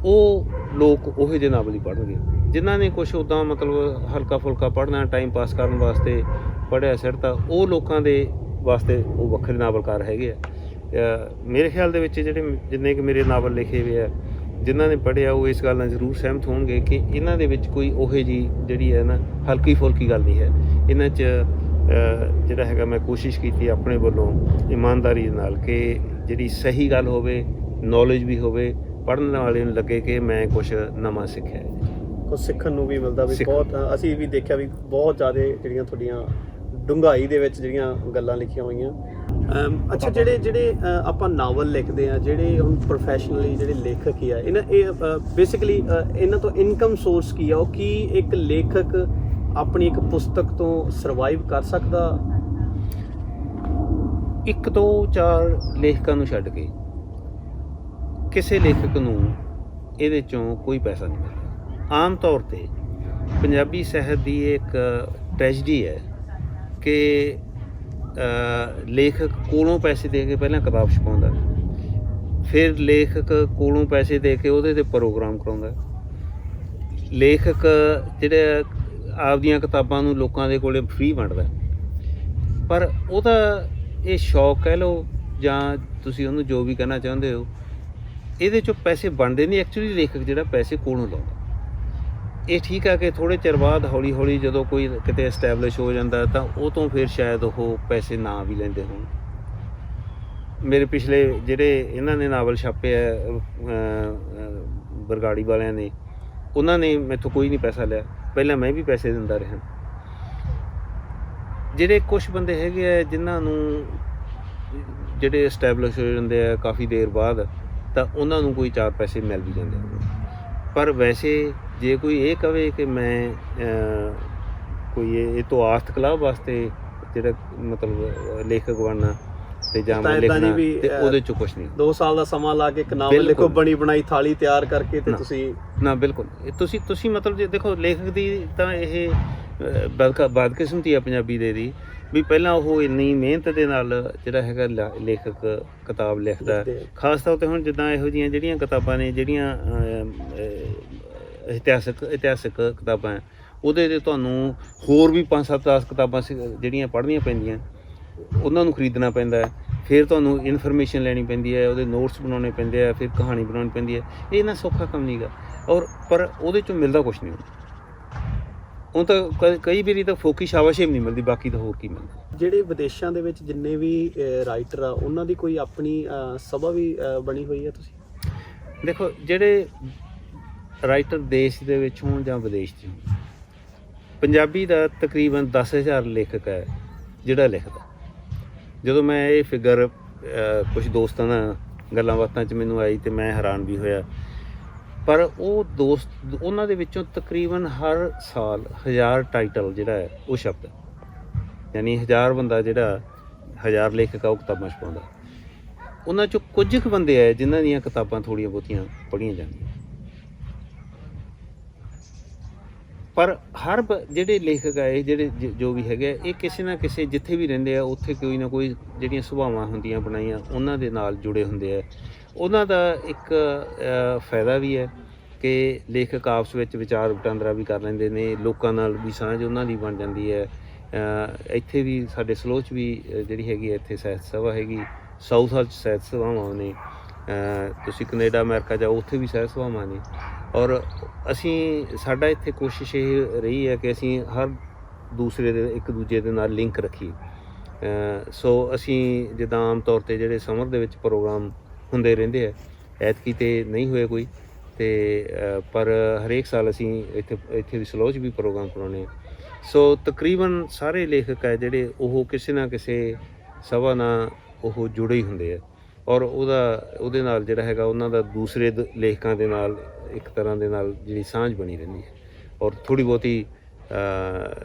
ਉਹ ਲੋਕ ਉਹੋ ਜਿਹੇ ਨਾਵਲ ਹੀ ਪੜ੍ਹਨਗੇ। ਜਿਨ੍ਹਾਂ ਨੇ ਕੁਛ ਉੱਦਾਂ ਮਤਲਬ ਹਲਕਾ ਫੁਲਕਾ ਪੜ੍ਹਨਾ, ਟਾਈਮ ਪਾਸ ਕਰਨ ਵਾਸਤੇ ਪੜ੍ਹਿਆ ਸਿੱਟਤਾ, ਉਹ ਲੋਕਾਂ ਦੇ ਵਾਸਤੇ ਉਹ ਵੱਖਰੇ ਨਾਵਲਕਾਰ ਹੈਗੇ ਆ। ਮੇਰੇ ਖਿਆਲ ਦੇ ਵਿੱਚ ਜਿੰਨੇ ਕਿ ਮੇਰੇ ਨਾਵਲ ਲਿਖੇ ਹੋਏ ਆ, ਜਿਨ੍ਹਾਂ ਨੇ ਪੜ੍ਹਿਆ ਉਹ ਇਸ ਗੱਲ ਨਾਲ ਜ਼ਰੂਰ ਸਹਿਮਤ ਹੋਣਗੇ ਕਿ ਇਹਨਾਂ ਦੇ ਵਿੱਚ ਕੋਈ ਉਹੋ ਜਿਹੀ ਜਿਹੜੀ ਹੈ ਨਾ ਹਲਕੀ ਫੁਲਕੀ ਗੱਲ ਨਹੀਂ ਹੈ। ਇਹਨਾਂ 'ਚ ਜਿਹੜਾ ਹੈਗਾ ਮੈਂ ਕੋਸ਼ਿਸ਼ ਕੀਤੀ ਆਪਣੇ ਵੱਲੋਂ ਇਮਾਨਦਾਰੀ ਨਾਲ ਕਿ ਜਿਹੜੀ ਸਹੀ ਗੱਲ ਹੋਵੇ, ਨੌਲੇਜ ਵੀ ਹੋਵੇ, ਪੜ੍ਹਨ ਵਾਲੇ ਨੂੰ ਲੱਗੇ ਕਿ ਮੈਂ ਕੁਛ ਨਵਾਂ ਸਿੱਖਿਆ ਹੈ, ਕੁਛ ਸਿੱਖਣ ਨੂੰ ਵੀ ਮਿਲਦਾ ਵੀ ਬਹੁਤ। ਅਸੀਂ ਵੀ ਦੇਖਿਆ ਵੀ ਬਹੁਤ ਜ਼ਿਆਦਾ ਜਿਹੜੀਆਂ ਤੁਹਾਡੀਆਂ ਡੂੰਘਾਈ ਦੇ ਵਿੱਚ ਜਿਹੜੀਆਂ ਗੱਲਾਂ ਲਿਖੀਆਂ ਹੋਈਆਂ। ਅੱਛਾ, ਜਿਹੜੇ ਆਪਾਂ ਨਾਵਲ ਲਿਖਦੇ ਆ, ਜਿਹੜੇ ਹੁਣ ਪ੍ਰੋਫੈਸ਼ਨਲੀ ਜਿਹੜੇ ਲੇਖਕ ਹੀ ਆ, ਇਹ ਬੇਸਿਕਲੀ ਇਹਨਾਂ ਤੋਂ ਇਨਕਮ ਸੋਰਸ ਕੀ ਆ? ਉਹ ਕੀ ਇੱਕ ਲੇਖਕ ਆਪਣੀ ਇੱਕ ਪੁਸਤਕ ਤੋਂ ਸਰਵਾਈਵ ਕਰ ਸਕਦਾ? 1 2 4 ਲੇਖਕਾਂ ਨੂੰ ਛੱਡ ਕੇ ਕਿਸੇ ਲੇਖਕ ਨੂੰ ਇਹਦੇ 'ਚੋਂ ਕੋਈ ਪੈਸਾ ਨਹੀਂ ਮਿਲਦਾ। ਆਮ ਤੌਰ 'ਤੇ ਪੰਜਾਬੀ ਸਾਹਿਤ ਦੀ ਇੱਕ ਟ੍ਰੈਜਡੀ ਹੈ ਕਿ ਲੇਖਕ ਕੋਲੋਂ ਪੈਸੇ ਦੇ ਕੇ ਪਹਿਲਾਂ ਕਿਤਾਬ ਛਪਾਉਂਦਾ, ਫਿਰ ਲੇਖਕ ਕੋਲੋਂ ਪੈਸੇ ਦੇ ਕੇ ਉਹਦੇ 'ਤੇ ਪ੍ਰੋਗਰਾਮ ਕਰਾਉਂਦਾ। ਲੇਖਕ ਜਿਹੜੇ ਆਪਦੀਆਂ ਕਿਤਾਬਾਂ ਨੂੰ ਲੋਕਾਂ ਦੇ ਕੋਲੇ ਫ੍ਰੀ ਵੰਡਦਾ, ਪਰ ਉਹਦਾ ਇਹ ਸ਼ੌਕ ਕਹਿ ਲਓ ਜਾਂ ਤੁਸੀਂ ਉਹਨੂੰ ਜੋ ਵੀ ਕਹਿਣਾ ਚਾਹੁੰਦੇ ਹੋ, ਇਹਦੇ 'ਚੋਂ ਪੈਸੇ ਬਣਦੇ ਨਹੀਂ। ਐਕਚੁਅਲੀ ਲੇਖਕ ਜਿਹੜਾ ਪੈਸੇ ਕੋਲੋਂ ਲਾਉਂਦਾ। ਇਹ ਠੀਕ ਆ ਕਿ ਥੋੜ੍ਹੇ ਚਿਰ ਬਾਅਦ ਹੌਲੀ ਹੌਲੀ ਜਦੋਂ ਕੋਈ ਕਿਤੇ ਐਸਟੈਬਲਿਸ਼ ਹੋ ਜਾਂਦਾ ਤਾਂ ਉਹ ਤੋਂ ਫਿਰ ਸ਼ਾਇਦ ਉਹ ਪੈਸੇ ਨਾ ਵੀ ਲੈਂਦੇ ਹੋਣ। ਮੇਰੇ ਪਿਛਲੇ ਜਿਹੜੇ ਇਹਨਾਂ ਨੇ ਨਾਵਲ ਛਾਪੇ ਆ ਬਰਗਾੜੀ ਵਾਲਿਆਂ ਨੇ, ਉਹਨਾਂ ਨੇ ਮੈਥੋਂ ਕੋਈ ਨਹੀਂ ਪੈਸਾ ਲਿਆ, ਪਹਿਲਾਂ ਮੈਂ ਵੀ ਪੈਸੇ ਦਿੰਦਾ ਰਿਹਾ। ਜਿਹੜੇ ਕੁਛ ਬੰਦੇ ਹੈਗੇ ਆ ਜਿਨ੍ਹਾਂ ਨੂੰ ਜਿਹੜੇ ਐਸਟੈਬਲਿਸ਼ ਹੋ ਜਾਂਦੇ ਆ ਕਾਫੀ ਦੇਰ ਬਾਅਦ, ਤਾਂ ਉਹਨਾਂ ਨੂੰ ਕੋਈ 4 ਪੈਸੇ ਮਿਲ ਵੀ ਜਾਂਦੇ ਹਨ। ਪਰ ਵੈਸੇ ਜੇ ਕੋਈ ਇਹ ਕਵੇ ਕਿ ਮੈਂ ਕੋਈ ਇਹ ਤੋਂ ਆਰਥਿਕ ਲਾਭ ਵਾਸਤੇ ਜਿਹੜਾ ਮਤਲਬ ਲੇਖਕ ਬਣਨਾ ਤੇ ਜਾਂ ਮੈਂ ਲਿਖਣਾ, ਤੇ ਉਹਦੇ 'ਚ ਕੁਛ ਨਹੀਂ। 2 ਸਾਲ ਦਾ ਸਮਾਂ ਲਾ ਕੇ ਇੱਕ ਨਾਵਲ ਲਿਖੋ, ਬਣੀ ਬਣਾਈ ਥਾਲੀ ਤਿਆਰ ਕਰਕੇ, ਤੇ ਤੁਸੀਂ ਨਾ ਬਿਲਕੁਲ ਤੁਸੀਂ ਮਤਲਬ ਜੇ ਦੇਖੋ ਲੇਖਕ ਦੀ ਤਾਂ ਇਹ ਬਦਕਿਸਮਤੀ ਆ ਪੰਜਾਬੀ ਦੇ ਦੀ ਵੀ ਪਹਿਲਾਂ ਉਹ ਇੰਨੀ ਮਿਹਨਤ ਦੇ ਨਾਲ ਜਿਹੜਾ ਹੈਗਾ ਲੇਖਕ ਕਿਤਾਬ ਲਿਖਦਾ। ਖਾਸ ਤੌਰ 'ਤੇ ਹੁਣ ਜਿੱਦਾਂ ਇਹੋ ਜਿਹੀਆਂ ਜਿਹੜੀਆਂ ਕਿਤਾਬਾਂ ਨੇ, ਜਿਹੜੀਆਂ ਇਤਿਹਾਸਕ ਕਿਤਾਬਾਂ, ਉਹਦੇ 'ਤੇ ਤੁਹਾਨੂੰ ਹੋਰ ਵੀ 5-7-10 ਕਿਤਾਬਾਂ ਜਿਹੜੀਆਂ ਪੜ੍ਹਨੀਆਂ ਪੈਂਦੀਆਂ, ਉਹਨਾਂ ਨੂੰ ਖਰੀਦਣਾ ਪੈਂਦਾ ਹੈ। ਫਿਰ ਤੁਹਾਨੂੰ ਇਨਫੋਰਮੇਸ਼ਨ ਲੈਣੀ ਪੈਂਦੀ ਹੈ, ਉਹਦੇ ਨੋਟਸ ਬਣਾਉਣੇ ਪੈਂਦੇ ਆ, ਫਿਰ ਕਹਾਣੀ ਬਣਾਉਣੀ ਪੈਂਦੀ ਹੈ। ਇਹ ਇੰਨਾ ਸੌਖਾ ਕੰਮ ਨਹੀਂ ਗਾ, ਪਰ ਉਹਦੇ 'ਚੋਂ ਮਿਲਦਾ ਕੁਛ ਨਹੀਂ। ਉਹ ਤਾਂ ਕਈ ਵਾਰੀ ਤਾਂ ਫੋਕੀ ਸ਼ਾਬਾਸ਼ੀ ਵੀ ਨਹੀਂ ਮਿਲਦੀ, ਬਾਕੀ ਤਾਂ ਹੋਰ ਕੀ ਮਿਲਦਾ। ਜਿਹੜੇ ਵਿਦੇਸ਼ਾਂ ਦੇ ਵਿੱਚ ਜਿੰਨੇ ਵੀ ਰਾਈਟਰ ਆ, ਉਹਨਾਂ ਦੀ ਕੋਈ ਆਪਣੀ ਸਭਾ ਵੀ ਬਣੀ ਹੋਈ ਹੈ? ਤੁਸੀਂ ਦੇਖੋ ਜਿਹੜੇ ਰਾਈਟਰ ਦੇਸ਼ ਦੇ ਵਿੱਚ ਹੋਣ ਜਾਂ ਵਿਦੇਸ਼ 'ਚ ਹੋਣ, ਪੰਜਾਬੀ ਦਾ ਤਕਰੀਬਨ 10,000 ਲੇਖਕ ਹੈ ਜਿਹੜਾ ਲਿਖਦਾ। ਜਦੋਂ ਮੈਂ ਇਹ ਫਿਗਰ ਕੁਝ ਦੋਸਤਾਂ ਨਾਲ ਗੱਲਾਂ ਬਾਤਾਂ 'ਚ ਮੈਨੂੰ ਆਈ ਤੇ ਮੈਂ ਹੈਰਾਨ ਵੀ ਹੋਇਆ, ਪਰ ਉਹ ਦੋਸਤ ਉਹਨਾਂ ਦੇ ਵਿੱਚੋਂ ਤਕਰੀਬਨ ਹਰ ਸਾਲ 1000 ਟਾਈਟਲ ਜਿਹੜਾ ਹੈ ਉਹ ਛਪਦਾ। ਯਾਨੀ 1000 ਬੰਦਾ ਜਿਹੜਾ 1000 ਲੇਖਕ ਆ ਉਹ ਕਿਤਾਬਾਂ ਛਪਾਉਂਦਾ। ਉਹਨਾਂ 'ਚੋਂ ਕੁਝ ਕੁ ਬੰਦੇ ਆ ਜਿਨ੍ਹਾਂ ਦੀਆਂ ਕਿਤਾਬਾਂ ਥੋੜ੍ਹੀਆਂ ਬਹੁਤੀਆਂ ਪੜ੍ਹੀਆਂ ਜਾਂਦੀਆਂ। ਪਰ ਹਰ ਜਿਹੜੇ ਲੇਖਕ ਆ ਇਹ ਜਿਹੜੇ ਜੋ ਵੀ ਹੈਗੇ ਆ, ਇਹ ਕਿਸੇ ਨਾ ਕਿਸੇ ਜਿੱਥੇ ਵੀ ਰਹਿੰਦੇ ਆ ਉੱਥੇ ਕੋਈ ਨਾ ਕੋਈ ਜਿਹੜੀਆਂ ਸੁਭਾਵਾਂ ਹੁੰਦੀਆਂ ਬਣਾਈਆਂ ਉਹਨਾਂ ਦੇ ਨਾਲ ਜੁੜੇ ਹੁੰਦੇ ਆ। ਉਹਨਾਂ ਦਾ ਇੱਕ ਫਾਇਦਾ ਵੀ ਹੈ ਕਿ ਲੇਖਕ ਆਪਸ ਵਿੱਚ ਵਿਚਾਰ ਵਟਾਂਦਰਾ ਵੀ ਕਰ ਲੈਂਦੇ ਨੇ, ਲੋਕਾਂ ਨਾਲ ਵੀ ਸਾਂਝ ਉਹਨਾਂ ਦੀ ਬਣ ਜਾਂਦੀ ਹੈ। ਇੱਥੇ ਵੀ ਸਾਡੇ ਸਲੋਚ ਵੀ ਜਿਹੜੀ ਹੈਗੀ ਹੈ ਇੱਥੇ ਸਾਹਿਤ ਸਭਾ ਹੈਗੀ, ਸਾਊਥ ਹਾਲ 'ਚ ਸਾਹਿਤ ਸਭਾਵਾਂ ਨੇ, ਤੁਸੀਂ ਕੈਨੇਡਾ ਅਮਰੀਕਾ ਜਾਓ ਉੱਥੇ ਵੀ ਸਾਹਿਤ ਸਭਾਵਾਂ ਨੇ। ਔਰ ਸਾਡਾ ਇੱਥੇ ਕੋਸ਼ਿਸ਼ ਇਹ ਰਹੀ ਹੈ ਕਿ ਅਸੀਂ ਹਰ ਦੂਸਰੇ ਦੇ ਇੱਕ ਦੂਜੇ ਦੇ ਨਾਲ ਲਿੰਕ ਰੱਖੀਏ। ਸੋ ਅਸੀਂ ਜਿੱਦਾਂ ਆਮ ਤੌਰ 'ਤੇ ਜਿਹੜੇ ਸਮਰ ਦੇ ਵਿੱਚ ਪ੍ਰੋਗਰਾਮ ਹੁੰਦੇ ਰਹਿੰਦੇ ਆ, ਐਤਕੀ ਤੇ ਨਹੀਂ ਹੋਏ ਕੋਈ, ਅਤੇ ਪਰ ਹਰੇਕ ਸਾਲ ਅਸੀਂ ਇੱਥੇ ਵੀ ਸਲੋਚ ਵੀ ਪ੍ਰੋਗਰਾਮ ਕਰਾਉਂਦੇ ਹਾਂ। ਸੋ ਤਕਰੀਬਨ ਸਾਰੇ ਲੇਖਕ ਹੈ ਜਿਹੜੇ ਉਹ ਕਿਸੇ ਨਾ ਕਿਸੇ ਸਭਾ ਨਾਲ ਉਹ ਜੁੜੇ ਹੀ ਹੁੰਦੇ ਆ, ਔਰ ਉਹਦੇ ਨਾਲ ਜਿਹੜਾ ਹੈਗਾ ਉਹਨਾਂ ਦਾ ਦੂਸਰੇ ਲੇਖਕਾਂ ਦੇ ਨਾਲ ਇੱਕ ਤਰ੍ਹਾਂ ਦੇ ਨਾਲ ਜਿਹੜੀ ਸਾਂਝ ਬਣੀ ਰਹਿੰਦੀ ਹੈ। ਔਰ ਥੋੜ੍ਹੀ ਬਹੁਤੀ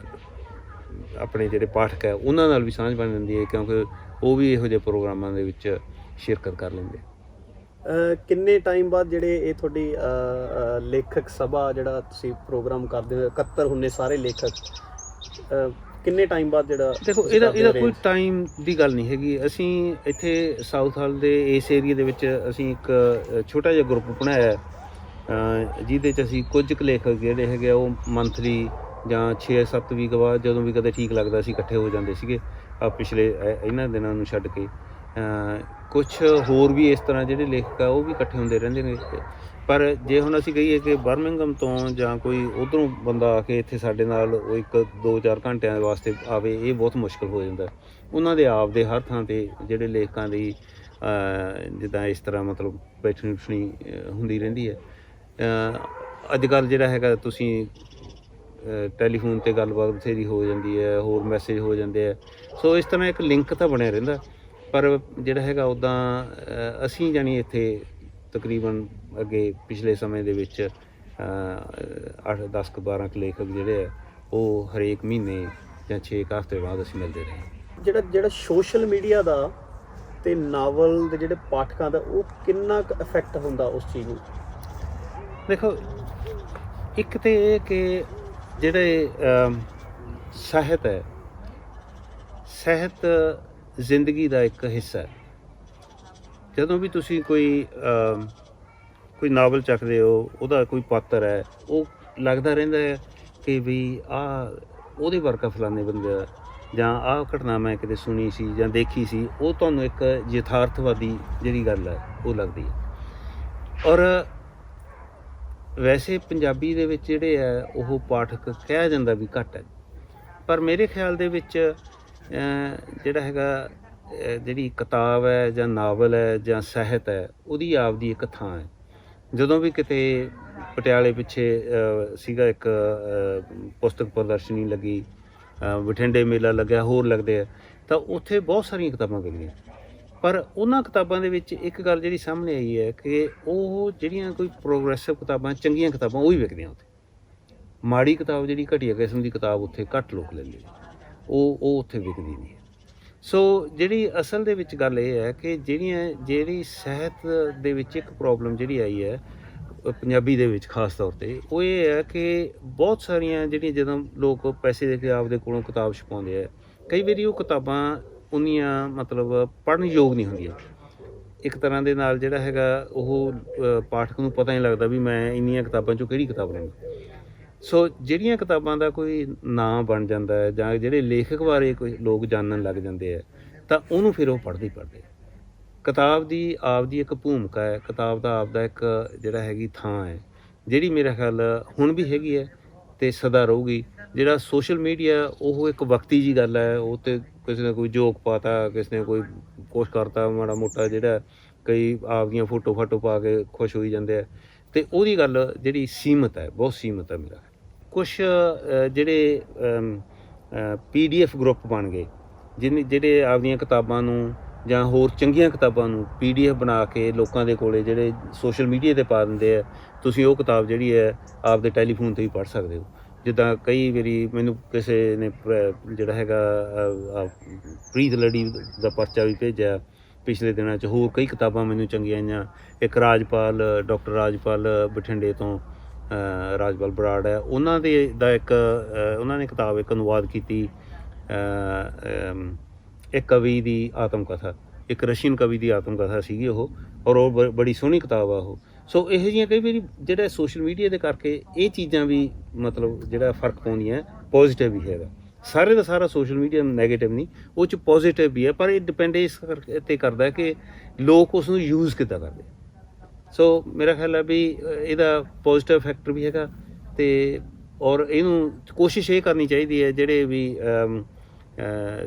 ਆਪਣੇ ਜਿਹੜੇ ਪਾਠਕ ਹੈ ਉਹਨਾਂ ਨਾਲ ਵੀ ਸਾਂਝ ਬਣ ਜਾਂਦੀ ਹੈ, ਕਿਉਂਕਿ ਉਹ ਵੀ ਇਹੋ ਜਿਹੇ ਪ੍ਰੋਗਰਾਮਾਂ ਦੇ ਵਿੱਚ ਸ਼ਿਰਕਤ ਕਰ ਲੈਂਦੇ। ਕਿੰਨੇ ਟਾਈਮ ਬਾਅਦ ਜਿਹੜੇ ਇਹ ਤੁਹਾਡੀ ਲੇਖਕ ਸਭਾ ਜਿਹੜਾ ਤੁਸੀਂ ਪ੍ਰੋਗਰਾਮ ਕਰਦੇ ਹੋ, 71 ਹੁੰਦੇ ਸਾਰੇ ਲੇਖਕ, ਕਿੰਨੇ ਟਾਈਮ ਬਾਅਦ ਜਿਹੜਾ? ਦੇਖੋ ਇਹਦਾ ਕੋਈ ਟਾਈਮ ਦੀ ਗੱਲ ਨਹੀਂ ਹੈਗੀ। ਅਸੀਂ ਇੱਥੇ ਸਾਊਥ ਹਾਲ ਦੇ ਇਸ ਏਰੀਏ ਦੇ ਵਿੱਚ ਅਸੀਂ ਇੱਕ ਛੋਟਾ ਜਿਹਾ ਗਰੁੱਪ ਬਣਾਇਆ, ਜਿਹਦੇ 'ਚ ਅਸੀਂ ਕੁਝ ਕੁ ਲੇਖਕ ਜਿਹੜੇ ਹੈਗੇ ਆ ਉਹ ਮੰਥਲੀ ਜਾਂ 6-7 ਵੀਕ ਬਾਅਦ ਜਦੋਂ ਵੀ ਕਦੇ ਠੀਕ ਲੱਗਦਾ ਸੀ ਇਕੱਠੇ ਹੋ ਜਾਂਦੇ ਸੀਗੇ। ਪਿਛਲੇ ਇਹਨਾਂ ਦਿਨਾਂ ਨੂੰ ਛੱਡ ਕੇ ਕੁਛ ਹੋਰ ਵੀ ਇਸ ਤਰ੍ਹਾਂ ਜਿਹੜੇ ਲੇਖਕ ਆ ਉਹ ਵੀ ਇਕੱਠੇ ਹੁੰਦੇ ਰਹਿੰਦੇ ਨੇ। ਪਰ ਜੇ ਹੁਣ ਅਸੀਂ ਕਹੀਏ ਕਿ ਬਰਮਿੰਘਮ ਤੋਂ ਜਾਂ ਕੋਈ ਉੱਧਰੋਂ ਬੰਦਾ ਆ ਕੇ ਇੱਥੇ ਸਾਡੇ ਨਾਲ ਉਹ 1-2-4 ਘੰਟਿਆਂ ਵਾਸਤੇ ਆਵੇ, ਇਹ ਬਹੁਤ ਮੁਸ਼ਕਿਲ ਹੋ ਜਾਂਦਾ। ਉਹਨਾਂ ਦੇ ਆਪ ਦੇ ਹਰ ਥਾਂ 'ਤੇ ਜਿਹੜੇ ਲੇਖਕਾਂ ਦੀ ਜਿੱਦਾਂ ਇਸ ਤਰ੍ਹਾਂ ਮਤਲਬ ਬੈਠਣੀ ਉੱਠਣੀ ਹੁੰਦੀ ਰਹਿੰਦੀ ਹੈ। ਅੱਜ ਕੱਲ੍ਹ ਜਿਹੜਾ ਹੈਗਾ ਤੁਸੀਂ ਟੈਲੀਫੋਨ 'ਤੇ ਗੱਲਬਾਤ ਬਥੇਰੀ ਹੋ ਜਾਂਦੀ ਹੈ, ਹੋਰ ਮੈਸੇਜ ਹੋ ਜਾਂਦੇ ਆ। ਸੋ ਇਸ ਤਰ੍ਹਾਂ ਇੱਕ ਲਿੰਕ ਤਾਂ ਬਣਿਆ ਰਹਿੰਦਾ। ਪਰ ਜਿਹੜਾ ਹੈਗਾ ਉੱਦਾਂ ਅਸੀਂ ਜਾਣੀ ਇੱਥੇ ਤਕਰੀਬਨ ਅੱਗੇ ਪਿਛਲੇ ਸਮੇਂ ਦੇ ਵਿੱਚ 8-10-12 ਲੇਖਕ ਜਿਹੜੇ ਆ ਉਹ ਹਰੇਕ ਮਹੀਨੇ ਜਾਂ 6 ਹਫ਼ਤੇ ਬਾਅਦ ਅਸੀਂ ਮਿਲਦੇ ਰਹੇ। ਜਿਹੜਾ ਸੋਸ਼ਲ ਮੀਡੀਆ ਦਾ ਅਤੇ ਨਾਵਲ ਦੇ ਜਿਹੜੇ ਪਾਠਕਾਂ ਦਾ ਉਹ ਕਿੰਨਾ ਕੁ ਇਫੈਕਟ ਹੁੰਦਾ ਉਸ ਚੀਜ਼ ਨੂੰ? ਦੇਖੋ, ਇੱਕ ਤਾਂ ਇਹ ਕਿ ਜਿਹੜੇ ਸਾਹਿਤ ਹੈ, ਸਾਹਿਤ ਜ਼ਿੰਦਗੀ ਦਾ ਇੱਕ ਹਿੱਸਾ ਹੈ। ਜਦੋਂ ਵੀ ਤੁਸੀਂ ਕੋਈ ਨਾਵਲ ਚੱਕਦੇ ਹੋ, ਉਹਦਾ ਕੋਈ ਪਾਤਰ ਹੈ, ਉਹ ਲੱਗਦਾ ਰਹਿੰਦਾ ਹੈ ਕਿ ਵੀ ਉਹਦੇ ਵਰਗਾ ਫਲਾਣੇ ਬੰਦੇ ਜਾਂ ਆਹ ਘਟਨਾ ਮੈਂ ਕਿਤੇ ਸੁਣੀ ਸੀ ਜਾਂ ਦੇਖੀ ਸੀ, ਉਹ ਤੁਹਾਨੂੰ ਇੱਕ ਯਥਾਰਥਵਾਦੀ ਜਿਹੜੀ ਗੱਲ ਹੈ ਉਹ ਲੱਗਦੀ ਹੈ। ਔਰ ਵੈਸੇ ਪੰਜਾਬੀ ਦੇ ਵਿੱਚ ਜਿਹੜੇ ਹੈ ਉਹ ਪਾਠਕ ਕਿਹਾ ਜਾਂਦਾ ਵੀ ਘੱਟ ਹੈ, ਪਰ ਮੇਰੇ ਖਿਆਲ ਦੇ ਵਿੱਚ ਜਿਹੜਾ ਹੈਗਾ ਜਿਹੜੀ ਕਿਤਾਬ ਹੈ ਜਾਂ ਨਾਵਲ ਹੈ ਜਾਂ ਸਾਹਿਤ ਹੈ, ਉਹਦੀ ਆਪਦੀ ਇੱਕ ਥਾਂ ਹੈ। ਜਦੋਂ ਵੀ ਕਿਤੇ ਪਟਿਆਲੇ ਪਿੱਛੇ ਸੀਗਾ ਇੱਕ ਪੁਸਤਕ ਪ੍ਰਦਰਸ਼ਨੀ ਲੱਗੀ, ਬਠਿੰਡੇ ਮੇਲਾ ਲੱਗਿਆ, ਹੋਰ ਲੱਗਦੇ ਆ, ਤਾਂ ਉੱਥੇ ਬਹੁਤ ਸਾਰੀਆਂ ਕਿਤਾਬਾਂ ਵਿਕਦੀਆਂ। ਪਰ ਉਹਨਾਂ ਕਿਤਾਬਾਂ ਦੇ ਵਿੱਚ ਇੱਕ ਗੱਲ ਜਿਹੜੀ ਸਾਹਮਣੇ ਆਈ ਹੈ ਕਿ ਉਹ ਜਿਹੜੀਆਂ ਕੋਈ ਪ੍ਰੋਗਰੈਸਿਵ ਕਿਤਾਬਾਂ, ਚੰਗੀਆਂ ਕਿਤਾਬਾਂ ਉਹ ਹੀ ਵਿਕਦੀਆਂ ਉੱਥੇ। ਮਾੜੀ ਕਿਤਾਬ ਜਿਹੜੀ ਘਟੀਆ ਕਿਸਮ ਦੀ ਕਿਤਾਬ ਉੱਥੇ ਘੱਟ ਲੋਕ ਲੈਂਦੇ, ਉਹ ਉੱਥੇ ਵਿਕਦੀ ਨਹੀਂ। ਸੋ ਜਿਹੜੀ ਅਸਲ ਦੇ ਵਿੱਚ ਗੱਲ ਇਹ ਹੈ ਕਿ ਜਿਹੜੀ ਸਾਹਿਤ ਦੇ ਵਿੱਚ ਇੱਕ ਪ੍ਰੋਬਲਮ ਜਿਹੜੀ ਆਈ ਹੈ ਪੰਜਾਬੀ ਦੇ ਵਿੱਚ ਖਾਸ ਤੌਰ 'ਤੇ, ਉਹ ਇਹ ਹੈ ਕਿ ਬਹੁਤ ਸਾਰੀਆਂ ਜਿਹੜੀਆਂ ਜਦੋਂ ਲੋਕ ਪੈਸੇ ਦੇ ਕੇ ਆਪਦੇ ਕੋਲੋਂ ਕਿਤਾਬ ਛਪਾਉਂਦੇ ਆ, ਕਈ ਵਾਰੀ ਉਹ ਕਿਤਾਬਾਂ ਉਨੀਆਂ ਮਤਲਬ ਪੜ੍ਹਨ ਯੋਗ ਨਹੀਂ ਹੁੰਦੀਆਂ। ਇੱਕ ਤਰ੍ਹਾਂ ਦੇ ਨਾਲ ਜਿਹੜਾ ਹੈਗਾ ਉਹ ਪਾਠਕ ਨੂੰ ਪਤਾ ਨਹੀਂ ਲੱਗਦਾ ਵੀ ਮੈਂ ਇੰਨੀਆਂ ਕਿਤਾਬਾਂ 'ਚੋਂ ਕਿਹੜੀ ਕਿਤਾਬ ਲੈਣੀ। ਸੋ ਜਿਹੜੀਆਂ ਕਿਤਾਬਾਂ ਦਾ ਕੋਈ ਨਾਂ ਬਣ ਜਾਂਦਾ ਹੈ ਜਾਂ ਜਿਹੜੇ ਲੇਖਕ ਬਾਰੇ ਕੋਈ ਲੋਕ ਜਾਣਨ ਲੱਗ ਜਾਂਦੇ ਆ, ਤਾਂ ਉਹਨੂੰ ਫਿਰ ਉਹ ਪੜ੍ਹਦੇ ਕਿਤਾਬ ਦੀ ਆਪਦੀ ਇੱਕ ਭੂਮਿਕਾ ਹੈ, ਕਿਤਾਬ ਦਾ ਆਪਦਾ ਇੱਕ ਜਿਹੜਾ ਹੈਗੀ ਥਾਂ ਹੈ, ਜਿਹੜੀ ਮੇਰਾ ਖਿਆਲ ਹੁਣ ਵੀ ਹੈਗੀ ਹੈ ਅਤੇ ਸਦਾ ਰਹੂਗੀ। ਜਿਹੜਾ ਸੋਸ਼ਲ ਮੀਡੀਆ ਉਹ ਇੱਕ ਵਕਤੀ ਜਿਹੀ ਗੱਲ ਹੈ, ਉਹ 'ਤੇ ਕਿਸੇ ਨੇ ਕੋਈ ਜੋਕ ਪਾਤਾ, ਕਿਸੇ ਨੇ ਕੋਈ ਕੁਛ ਕਰਤਾ ਮਾੜਾ ਮੋਟਾ, ਜਿਹੜਾ ਕਈ ਆਪਦੀਆਂ ਫੋਟੋ ਪਾ ਕੇ ਖੁਸ਼ ਹੋਈ ਜਾਂਦੇ ਆ, ਅਤੇ ਉਹਦੀ ਗੱਲ ਜਿਹੜੀ ਸੀਮਤ ਹੈ, ਬਹੁਤ ਸੀਮਤ ਹੈ। ਮੇਰਾ ਕੁਛ ਜਿਹੜੇ PDF ਗਰੁੱਪ ਬਣ ਗਏ, ਜਿਹੜੇ ਆਪਦੀਆਂ ਕਿਤਾਬਾਂ ਨੂੰ ਜਾਂ ਹੋਰ ਚੰਗੀਆਂ ਕਿਤਾਬਾਂ ਨੂੰ PDF ਬਣਾ ਕੇ ਲੋਕਾਂ ਦੇ ਕੋਲੇ ਜਿਹੜੇ ਸੋਸ਼ਲ ਮੀਡੀਆ 'ਤੇ ਪਾ ਦਿੰਦੇ ਆ। ਤੁਸੀਂ ਉਹ ਕਿਤਾਬ ਜਿਹੜੀ ਹੈ ਆਪਦੇ ਟੈਲੀਫੋਨ 'ਤੇ ਵੀ ਪੜ੍ਹ ਸਕਦੇ ਹੋ। ਜਿੱਦਾਂ ਕਈ ਵਾਰੀ ਮੈਨੂੰ ਕਿਸੇ ਨੇ ਜਿਹੜਾ ਹੈਗਾ ਪ੍ਰੀਤ ਲੜੀ ਦਾ ਪਰਚਾ ਵੀ ਭੇਜਿਆ ਪਿਛਲੇ ਦਿਨਾਂ 'ਚ, ਹੋਰ ਕਈ ਕਿਤਾਬਾਂ ਮੈਨੂੰ ਚੰਗੀਆਂ ਆਈਆਂ। ਇੱਕ ਡਾਕਟਰ ਰਾਜਪਾਲ ਬਠਿੰਡੇ ਤੋਂ ਰਾਜਪਾਲ ਬਰਾੜ ਹੈ, ਉਹਨਾਂ ਦੇ ਦਾ ਇੱਕ ਉਹਨਾਂ ਨੇ ਕਿਤਾਬ ਇੱਕ ਅਨੁਵਾਦ ਕੀਤੀ, ਇੱਕ ਕਵੀ ਦੀ ਆਤਮ ਕਥਾ, ਇੱਕ ਰਸ਼ੀਅਨ ਕਵੀ ਦੀ ਆਤਮ ਕਥਾ ਸੀਗੀ ਉਹ, ਔਰ ਉਹ ਬੜੀ ਸੋਹਣੀ ਕਿਤਾਬ ਆ ਉਹ। ਸੋ ਇਹੋ ਜਿਹੀਆਂ ਕਈ ਵਾਰੀ ਜਿਹੜਾ ਸੋਸ਼ਲ ਮੀਡੀਆ ਦੇ ਕਰਕੇ ਇਹ ਚੀਜ਼ਾਂ ਵੀ ਮਤਲਬ ਜਿਹੜਾ ਫ਼ਰਕ ਪਾਉਂਦੀਆਂ, ਪੋਜ਼ੀਟਿਵ ਵੀ ਹੈਗਾ। ਸਾਰੇ ਦਾ ਸਾਰਾ ਸੋਸ਼ਲ ਮੀਡੀਆ ਨੈਗੇਟਿਵ ਨਹੀਂ, ਉਹ 'ਚ ਪੋਜ਼ੀਟਿਵ ਵੀ ਹੈ, ਪਰ ਇਹ ਡਿਪੈਂਡ ਇਸ ਕਰਕੇ 'ਤੇ ਕਰਦਾ ਕਿ ਲੋਕ ਉਸ ਨੂੰ ਯੂਜ਼ ਕਿੱਦਾਂ ਕਰਦੇ। ਸੋ ਮੇਰਾ ਖਿਆਲ ਹੈ ਵੀ ਇਹਦਾ ਪੋਜ਼ੀਟਿਵ ਫੈਕਟਰ ਵੀ ਹੈਗਾ, ਅਤੇ ਔਰ ਇਹਨੂੰ ਕੋਸ਼ਿਸ਼ ਇਹ ਕਰਨੀ ਚਾਹੀਦੀ ਹੈ ਜਿਹੜੇ ਵੀ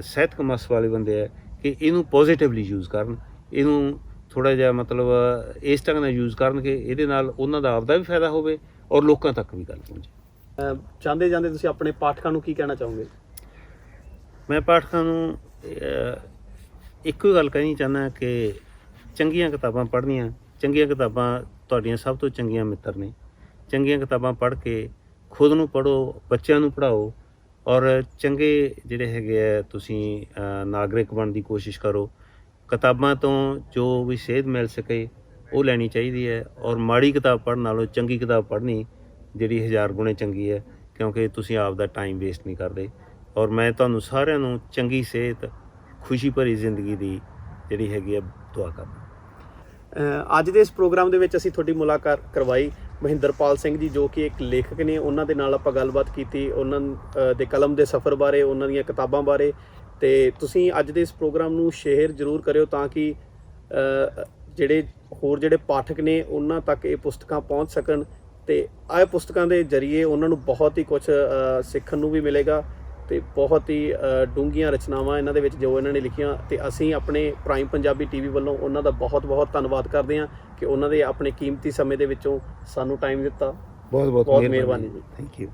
ਸਿਹਤ ਕਮਸ ਵਾਲੇ ਬੰਦੇ ਹੈ ਕਿ ਇਹਨੂੰ ਪੋਜ਼ੀਟਿਵਲੀ ਯੂਜ਼ ਕਰਨ, ਇਹਨੂੰ ਥੋੜ੍ਹਾ ਜਿਹਾ ਮਤਲਬ ਇਸ ਢੰਗ ਨਾਲ ਯੂਜ਼ ਕਰਨ ਕਿ ਇਹਦੇ ਨਾਲ ਉਹਨਾਂ ਦਾ ਆਪਦਾ ਵੀ ਫਾਇਦਾ ਹੋਵੇ ਔਰ ਲੋਕਾਂ ਤੱਕ ਵੀ ਗੱਲ ਪਹੁੰਚੇ। ਚਾਹੁੰਦੇ ਜਾਂਦੇ ਤੁਸੀਂ ਆਪਣੇ ਪਾਠਕਾਂ ਨੂੰ ਕੀ ਕਹਿਣਾ ਚਾਹੋਗੇ? ਮੈਂ ਪਾਠਕਾਂ ਨੂੰ ਇੱਕੋ ਹੀ ਗੱਲ ਕਹਿਣੀ ਚਾਹੁੰਦਾ ਕਿ ਚੰਗੀਆਂ ਕਿਤਾਬਾਂ ਪੜ੍ਹਨੀਆਂ, ਚੰਗੀਆਂ ਕਿਤਾਬਾਂ ਤੁਹਾਡੀਆਂ ਸਭ ਤੋਂ ਚੰਗੀਆਂ ਮਿੱਤਰ ਨੇ। ਚੰਗੀਆਂ ਕਿਤਾਬਾਂ ਪੜ੍ਹ ਕੇ ਖੁਦ ਨੂੰ ਪੜ੍ਹੋ, ਬੱਚਿਆਂ ਨੂੰ ਪੜ੍ਹਾਓ, ਔਰ ਚੰਗੇ ਜਿਹੜੇ ਹੈਗੇ ਆ ਤੁਸੀਂ ਨਾਗਰਿਕ ਬਣਨ ਦੀ ਕੋਸ਼ਿਸ਼ ਕਰੋ। ਕਿਤਾਬਾਂ ਤੋਂ ਜੋ ਵੀ ਸੇਧ ਮਿਲ ਸਕੇ ਉਹ ਲੈਣੀ ਚਾਹੀਦੀ ਹੈ, ਔਰ ਮਾੜੀ ਕਿਤਾਬ ਪੜ੍ਹਨ ਨਾਲੋਂ ਚੰਗੀ ਕਿਤਾਬ ਪੜ੍ਹਨੀ ਜਿਹੜੀ 1000 ਗੁਣੇ ਚੰਗੀ ਹੈ, ਕਿਉਂਕਿ ਤੁਸੀਂ ਆਪ ਦਾ ਟਾਈਮ ਵੇਸਟ ਨਹੀਂ ਕਰਦੇ। ਔਰ ਮੈਂ ਤੁਹਾਨੂੰ ਸਾਰਿਆਂ ਨੂੰ ਚੰਗੀ ਸਿਹਤ, ਖੁਸ਼ੀ ਭਰੀ ਜ਼ਿੰਦਗੀ ਦੀ ਜਿਹੜੀ ਹੈਗੀ ਆ ਦੁਆ ਕਰਦਾ। ਅੱਜ ਦੇ ਇਸ ਪ੍ਰੋਗਰਾਮ ਦੇ ਵਿੱਚ ਅਸੀਂ ਤੁਹਾਡੀ ਮੁਲਾਕਾਤ ਕਰਵਾਈ ਮਹਿੰਦਰਪਾਲ ਸਿੰਘ ਜੀ, ਜੋ ਕਿ ਇੱਕ ਲੇਖਕ ਨੇ। ਉਹਨਾਂ ਦੇ ਨਾਲ ਆਪਾਂ ਗੱਲਬਾਤ ਕੀਤੀ ਉਹਨਾਂ ਦੇ ਕਲਮ ਦੇ ਸਫ਼ਰ ਬਾਰੇ, ਉਹਨਾਂ ਦੀਆਂ ਕਿਤਾਬਾਂ ਬਾਰੇ। ਅਤੇ ਤੁਸੀਂ ਅੱਜ ਦੇ ਇਸ ਪ੍ਰੋਗਰਾਮ ਨੂੰ ਸ਼ੇਅਰ ਜ਼ਰੂਰ ਕਰਿਓ ਤਾਂ ਕਿ ਜਿਹੜੇ ਪਾਠਕ ਨੇ ਉਹਨਾਂ ਤੱਕ ਇਹ ਪੁਸਤਕਾਂ ਪਹੁੰਚ ਸਕਣ, ਅਤੇ ਇਹ ਪੁਸਤਕਾਂ ਦੇ ਜ਼ਰੀਏ ਉਹਨਾਂ ਨੂੰ ਬਹੁਤ ਹੀ ਕੁਝ ਸਿੱਖਣ ਨੂੰ ਵੀ ਮਿਲੇਗਾ, ਅਤੇ ਬਹੁਤ ਹੀ ਡੂੰਘੀਆਂ ਰਚਨਾਵਾਂ ਇਹਨਾਂ ਦੇ ਵਿੱਚ ਜੋ ਇਹਨਾਂ ਨੇ ਲਿਖੀਆਂ। ਅਤੇ ਅਸੀਂ ਆਪਣੇ ਪ੍ਰਾਈਮ ਪੰਜਾਬੀ TV ਵੱਲੋਂ ਉਹਨਾਂ ਦਾ ਬਹੁਤ ਬਹੁਤ ਧੰਨਵਾਦ ਕਰਦੇ ਹਾਂ ਕਿ ਉਹਨਾਂ ਦੇ ਆਪਣੇ ਕੀਮਤੀ ਸਮੇਂ ਦੇ ਵਿੱਚੋਂ ਸਾਨੂੰ ਟਾਈਮ ਦਿੱਤਾ। ਬਹੁਤ ਬਹੁਤ ਮਿਹਰਬਾਨੀ ਜੀ। Thank you.